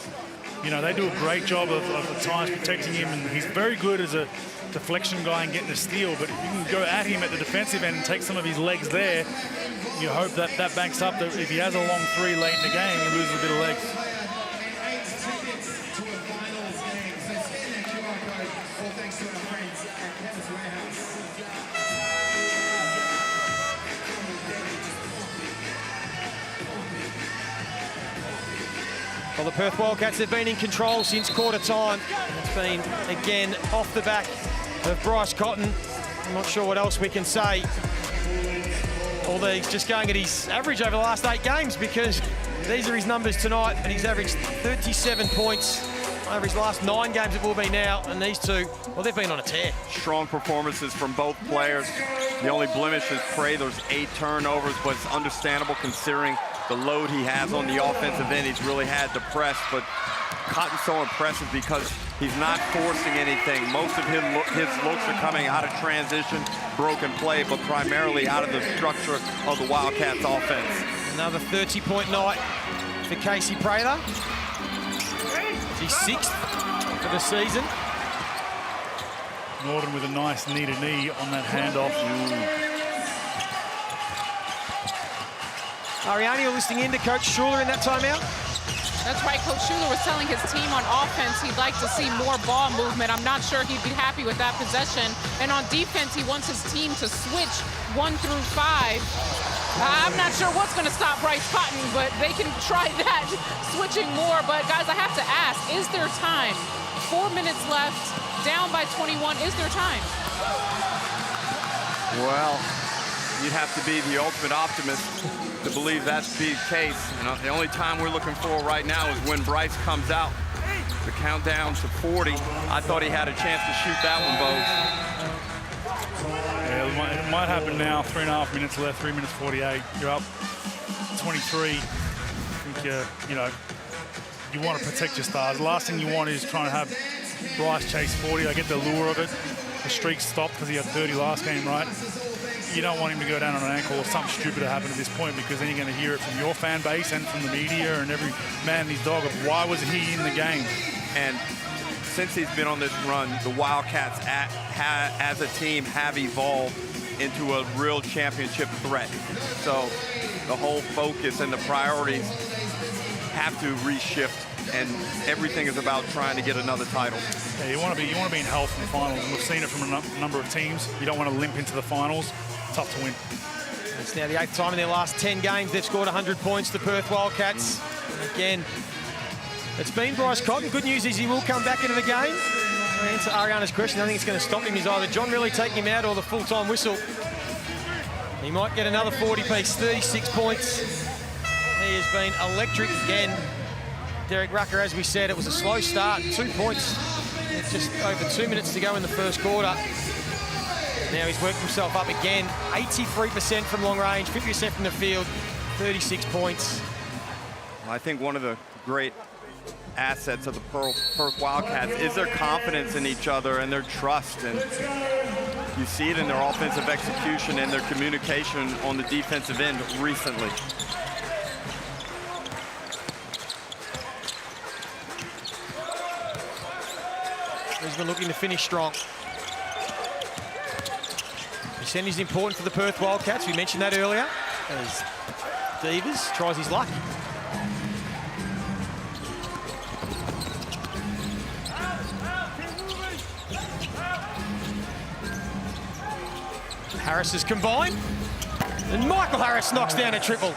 You know, they do a great job of at times protecting him, and he's very good as a deflection guy and getting a steal, but if you can go at him at the defensive end and take some of his legs there, you hope that that banks up that if he has a long three late in the game, he loses a bit of legs. Well, the Perth Wildcats have been in control since quarter time. It's been, again, off the back of Bryce Cotton. I'm not sure what else we can say. Although he's just going at his average over the last 8 games, because these are his numbers tonight, and he's averaged 37 points over his last 9 games it will be now, and these two, well, they've been on a tear. Strong performances from both players. The only blemish is Prather's 8 turnovers, but it's understandable considering the load he has on the offensive end. He's really had to press, but Cotton's so impressive because he's not forcing anything. Most of his looks are coming out of transition, broken play, but primarily out of the structure of the Wildcats offense. Another 30-point night for Casey Prather. He's 6th for the season. Norton with a nice knee-to-knee on that handoff. Ariani listening in to Coach Schuler in that timeout. That's right, Coach Schuler was telling his team on offense he'd like to see more ball movement. I'm not sure he'd be happy with that possession. And on defense, he wants his team to switch 1 through 5. I'm not sure what's going to stop Bryce Cotton, but they can try that, switching more. But, guys, I have to ask, is there time? 4 minutes left, down by 21. Is there time? Well, you'd have to be the ultimate optimist to believe that's the case. And the only time we're looking for right now is when Bryce comes out. The countdown to 40. I thought he had a chance to shoot that one, Bogues. Yeah, it might happen now. 3.5 minutes left, 3 minutes 48. You're up 23. I think, you know, you want to protect your stars. The last thing you want is trying to have Bryce chase 40. I get the lure of it. The streak stopped because he had 30 last game, right? You don't want him to go down on an ankle or something stupid to happen at this point, because then you're going to hear it from your fan base and from the media and every man and his dog of why was he in the game. And since he's been on this run, the Wildcats as a team have evolved into a real championship threat. So the whole focus and the priorities have to reshift, and everything is about trying to get another title. Yeah, you want to be in health in the finals, and we've seen it from a number of teams. You don't want to limp into the finals. Tough to win. It's now the 8th time in their last 10 games they've scored 100 points, the Perth Wildcats. And again, it's been Bryce Cotton. Good news is he will come back into the game. To answer Ariana's question, I think it's going to stop him is either John Riley taking him out or the full-time whistle. He might get another 40-piece, 36 points. He has been electric again. Derek Rucker, as we said, it was a slow start, 2 points. It's just over 2 minutes to go in the first quarter. Now he's worked himself up again. 83% from long range, 50% from the field, 36 points. I think one of the great assets of the Perth Wildcats is their confidence in each other and their trust. And you see it in their offensive execution and their communication on the defensive end recently. Brisbane looking to finish strong. Percentage is important for the Perth Wildcats. We mentioned that earlier as Devers tries his luck. Harris is combined, and Michael Harris knocks down a triple.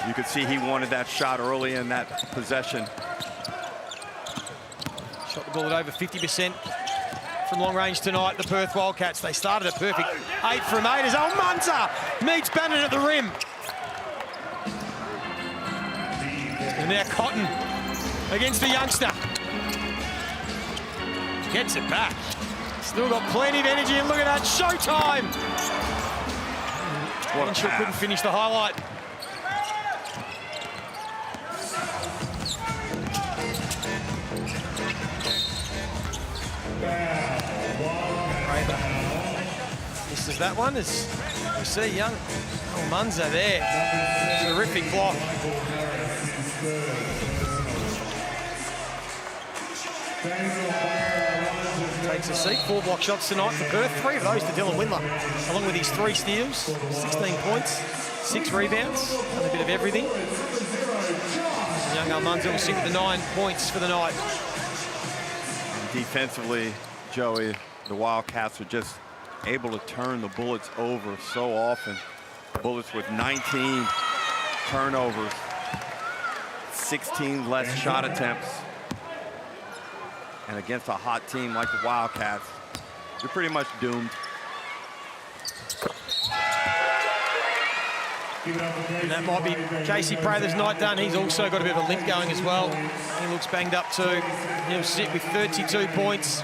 You could see he wanted that shot early in that possession. Shot the ball at over 50% from long range tonight, the Perth Wildcats. They started a perfect 8 from 8 as Almanza meets Bannon at the rim. And now Cotton against the youngster. Gets it back. Still got plenty of energy, and look at that, showtime! Henshaw couldn't finish the highlight. This is that one, as we see young Almanza there. Terrific block. Takes a seat. 4 block shots tonight for Perth. 3 of those to Dylan Windler, along with his 3 steals, 16 points, 6 rebounds, done a bit of everything. Young Almanza will sit with the 9 points for the night. Defensively, Joey, the Wildcats are just able to turn the Bullets over so often. Bullets with 19 turnovers, 16 less shot attempts. And against a hot team like the Wildcats, you're pretty much doomed. And that might be Casey Prather's night done. He's also got a bit of a limp going as well. He looks banged up too. He'll sit with 32 points.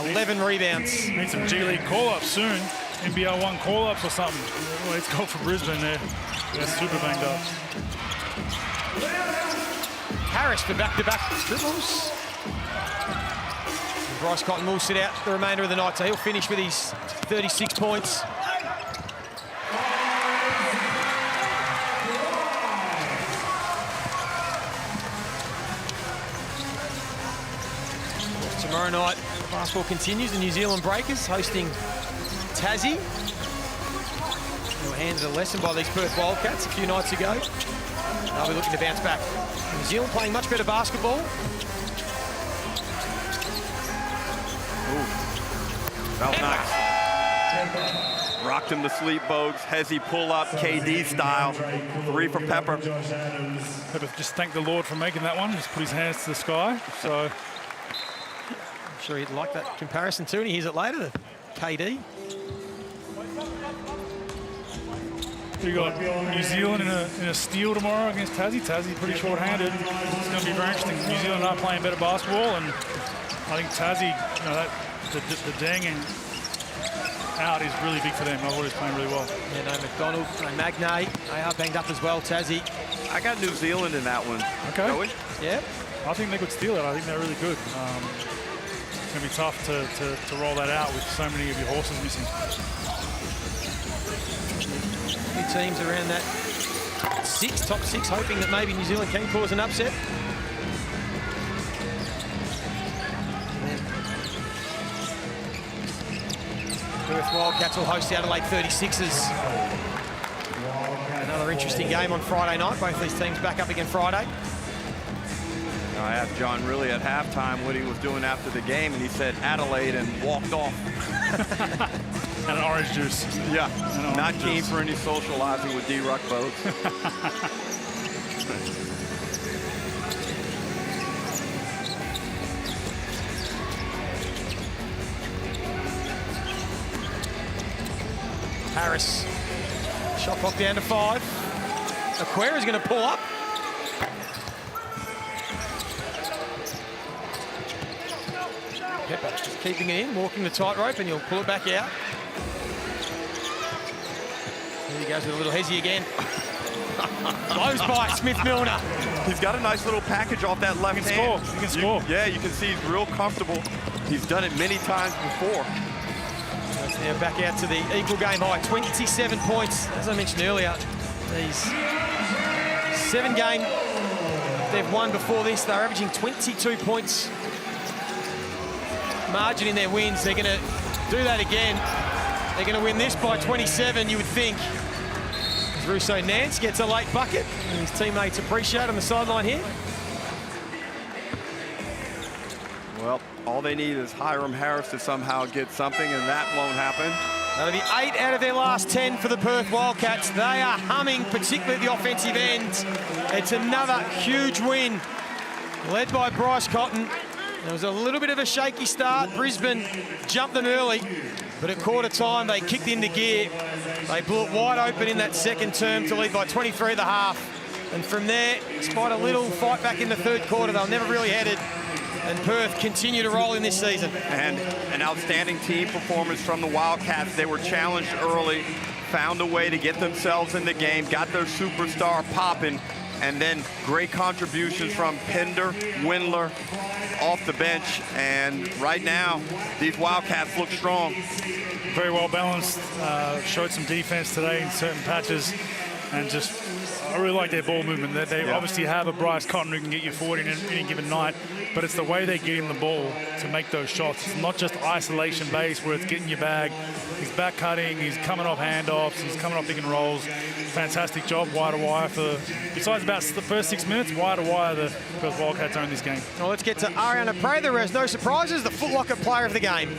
11 rebounds. Need some G League call-ups soon. NBL 1 call-ups or something. Well, let's go for Brisbane there. They're super banged up. Harris for back-to-back dribbles. Bryce Cotton will sit out the remainder of the night, so he'll finish with his 36 points. Tomorrow night, basketball continues. The New Zealand Breakers hosting Tassie. They were handed a lesson by these Perth Wildcats a few nights ago. They'll be looking to bounce back. New Zealand playing much better basketball. That was nice. Rocked him to sleep, Bogues. Hezzy pull up, KD style. 3 for Pepper. Pepper just thank the Lord for making that one. Just put his hands to the sky. So I'm sure he'd like that comparison too, and he hears it later to KD. We got New Zealand in a steal tomorrow against Tassie. Tassie pretty short-handed. It's going to be very interesting. New Zealand are playing better basketball, and I think Tassie, you know, the danging out is really big for them. I thought he was playing really well. Yeah, no McDonald, no Magnay. They are banged up as well, Tassie. I got New Zealand in that one. Okay. Joey? Yeah. I think they could steal it. I think they're really good. It's going to be tough to roll that out with so many of your horses missing. Few teams around that top six, hoping that maybe New Zealand can cause an upset. Perth Wildcats will host the Adelaide 36ers. Another interesting game on Friday night. Both these teams back up again Friday. I asked John really at halftime what he was doing after the game, and he said Adelaide and walked off. And an orange juice. Yeah, not keen for any socializing with D-Ruck Bogues. Harris, shot clock down to 5. Aquaria's going to pull up. Pepper just keeping it in, walking the tightrope, and you'll pull it back out. There he goes with a little hezzy again. Blows by Smith-Milner. He's got a nice little package off that left hand. He can score. Yeah, you can see he's real comfortable. He's done it many times before. Now back out to the equal game high, 27 points. As I mentioned earlier, these 7 games they've won before this. They're averaging 22 points margin in their wins. They're going to do that again. They're going to win this by 27, you would think. Russo Nance gets a late bucket, and his teammates appreciate on the sideline here. Well, all they need is Hiram Harris to somehow get something, and that won't happen. That'll be 8 out of their last 10 for the Perth Wildcats. They are humming, particularly at the offensive end. It's another huge win, led by Bryce Cotton. There was a little bit of a shaky start. Brisbane jumped them early, but at quarter time, they kicked into gear. They blew it wide open in that second term to lead by 23 at the half. And from there, despite a little fight back in the third quarter, they were never really headed. And Perth continue to roll in this season. And an outstanding team performance from the Wildcats. They were challenged early, found a way to get themselves in the game, got their superstar popping, and then great contributions from Pinder, Windler off the bench. And right now, these Wildcats look strong. Very well balanced, showed some defense today in certain patches, and just I really like their ball movement. They obviously have a Bryce Cotton who can get you 40 in any given night, but it's the way they get him the ball to make those shots. It's not just isolation base where it's getting your bag. He's back cutting, he's coming off handoffs, he's coming off pick and rolls. Fantastic job, wire to wire for, besides about the first 6 minutes, wire to wire, the Perth Wildcats own this game. Well, let's get to Ariana Prather, as no surprises, the Foot Locker player of the game.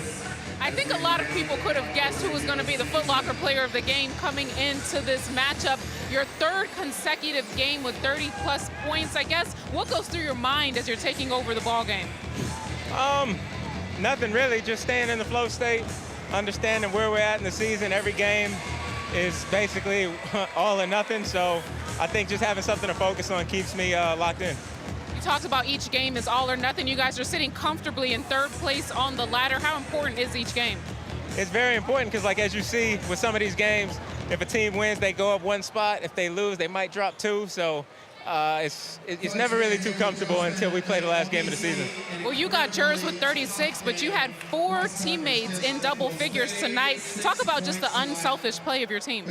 I think a lot of people could have guessed who was going to be the Foot Locker player of the game coming into this matchup. Your third consecutive game with 30-plus points, I guess. What goes through your mind as you're taking over the ball game? Nothing really, just staying in the flow state, understanding where we're at in the season. Every game is basically all or nothing, so I think just having something to focus on keeps me locked in. You talked about each game is all or nothing. You guys are sitting comfortably in third place on the ladder. How important is each game? It's very important because, like, as you see with some of these games, if a team wins, they go up one spot. If they lose, they might drop two. So it's never really too comfortable until we play the last game of the season. Well, you got yours with 36, but you had 4 teammates in double figures tonight. Talk about just the unselfish play of your team.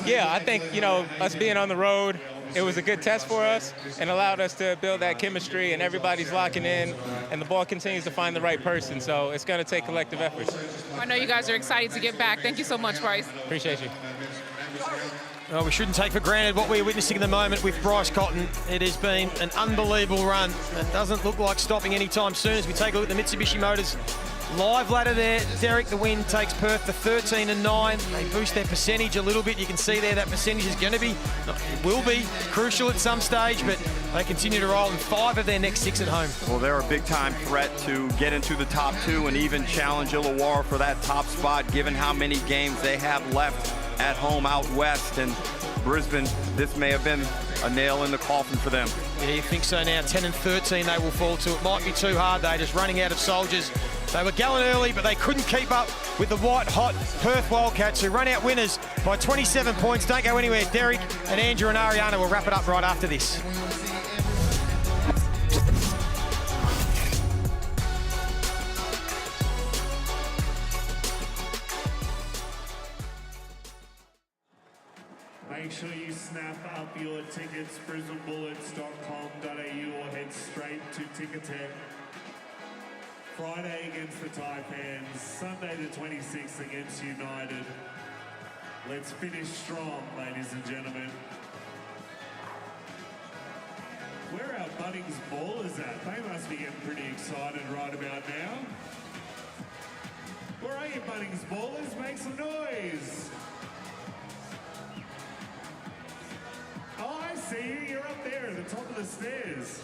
Yeah, I think, you know, us being on the road, it was a good test for us and allowed us to build that chemistry, and everybody's locking in, and the ball continues to find the right person. So it's going to take collective efforts. I know you guys are excited to get back. Thank you so much, Bryce. Appreciate you. Well, we shouldn't take for granted what we're witnessing at the moment with Bryce Cotton. It has been an unbelievable run. It doesn't look like stopping anytime soon as we take a look at the Mitsubishi Motors live ladder there. Derek, the win takes Perth to 13-9. They boost their percentage a little bit. You can see there that percentage is going to be, it will be crucial at some stage, but they continue to roll in 5 of their next 6 at home. Well, they're a big-time threat to get into the top 2 and even challenge Illawarra for that top spot, given how many games they have left at home out west. And Brisbane, this may have been a nail in the coffin for them. Yeah, you think so now. 10-13 they will fall to. It might be too hard. They're just running out of soldiers. They were going early, but they couldn't keep up with the white-hot Perth Wildcats, who run out winners by 27 points. Don't go anywhere. Derek and Andrew and Ariana will wrap it up right after this. Make sure you snap up your tickets, brisbanebullets.com.au, or head straight to Ticketek. Friday against the Taipans, Sunday the 26th against United. Let's finish strong, ladies and gentlemen. Where are our Bunnings ballers at? They must be getting pretty excited right about now. Where are you, Bunnings ballers? Make some noise. Oh, I see you. You're up there at the top of the stairs.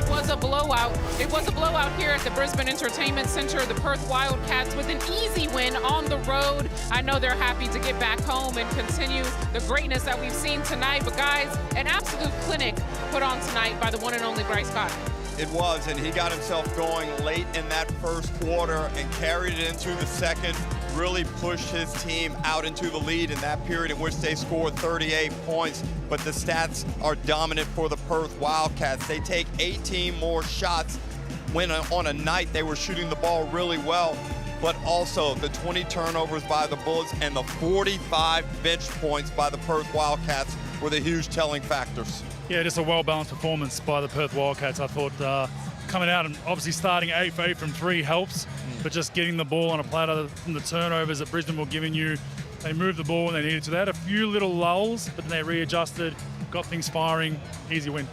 It was a blowout. It was a blowout here at the Brisbane Entertainment Centre. The Perth Wildcats with an easy win on the road. I know they're happy to get back home and continue the greatness that we've seen tonight. But guys, an absolute clinic put on tonight by the one and only Bryce Cotton. It was, and he got himself going late in that first quarter and carried it into the second, really pushed his team out into the lead in that period in which they scored 38 points. But the stats are dominant for the Perth Wildcats. They take 18 more shots when on a night they were shooting the ball really well, but also the 20 turnovers by the Bullets and the 45 bench points by the Perth Wildcats were the huge telling factors. Yeah, just a well-balanced performance by the Perth Wildcats. I thought coming out and obviously starting 8 for 8 from 3 helps, but just getting the ball on a platter from the turnovers that Brisbane were giving you, they moved the ball when they needed to. They had a few little lulls, but then they readjusted, got things firing, easy win.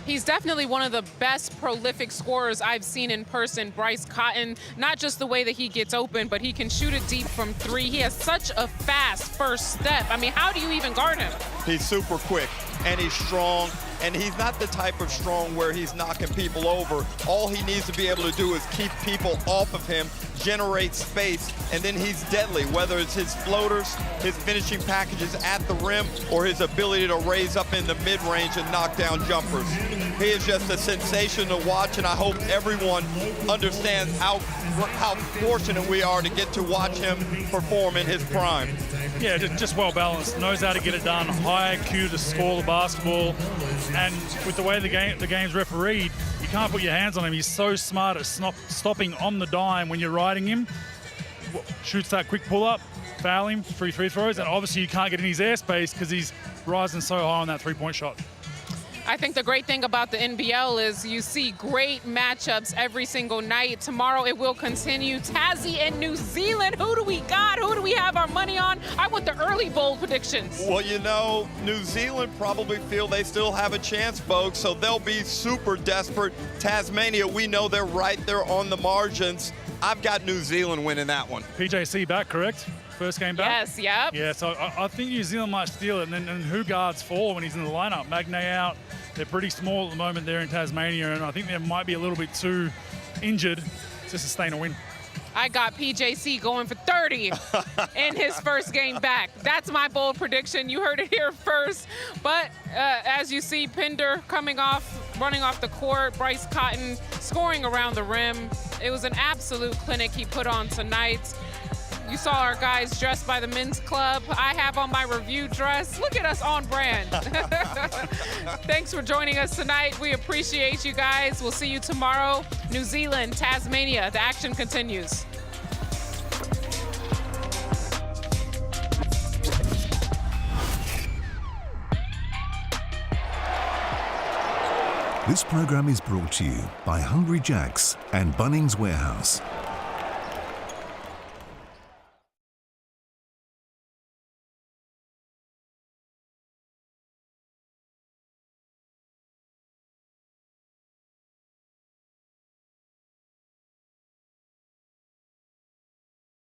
He's definitely one of the best prolific scorers I've seen in person, Bryce Cotton. Not just the way that he gets open, but he can shoot it deep from 3. He has such a fast first step. I mean, how do you even guard him? He's super quick, and he's strong, and he's not the type of strong where he's knocking people over. All he needs to be able to do is keep people off of him, generate space, and then he's deadly, whether it's his floaters, his finishing packages at the rim, or his ability to raise up in the mid-range and knock down jumpers. He is just a sensation to watch, and I hope everyone understands how fortunate we are to get to watch him perform in his prime. Yeah, just well balanced, knows how to get it done, high IQ to score the basketball, and with the way the game's refereed, you can't put your hands on him. He's so smart at stopping on the dime when you're riding him. Shoots that quick pull-up, foul him, free throws, and obviously you can't get in his airspace because he's rising so high on that three-point shot. I think the great thing about the NBL is you see great matchups every single night. Tomorrow it will continue. Tassie and New Zealand. Who do we got? Who do we have our money on? I want the early bold predictions. Well, you know, New Zealand probably feel they still have a chance, folks, so they'll be super desperate. Tasmania, we know they're right there on the margins. I've got New Zealand winning that one. PJC back, correct? First game back? Yes, yep. Yeah, so I think New Zealand might steal it. And who guards for when he's in the lineup? Magnay out. They're pretty small at the moment there in Tasmania, and I think they might be a little bit too injured to sustain a win. I got PJC going for 30 in his first game back. That's my bold prediction. You heard it here first. But as you see, Pinder running off the court, Bryce Cotton scoring around the rim. It was an absolute clinic he put on tonight. You saw our guys dressed by the men's club. I have on my review dress. Look at us on brand. Thanks for joining us tonight. We appreciate you guys. We'll see you tomorrow. New Zealand, Tasmania, the action continues. This program is brought to you by Hungry Jack's and Bunnings Warehouse.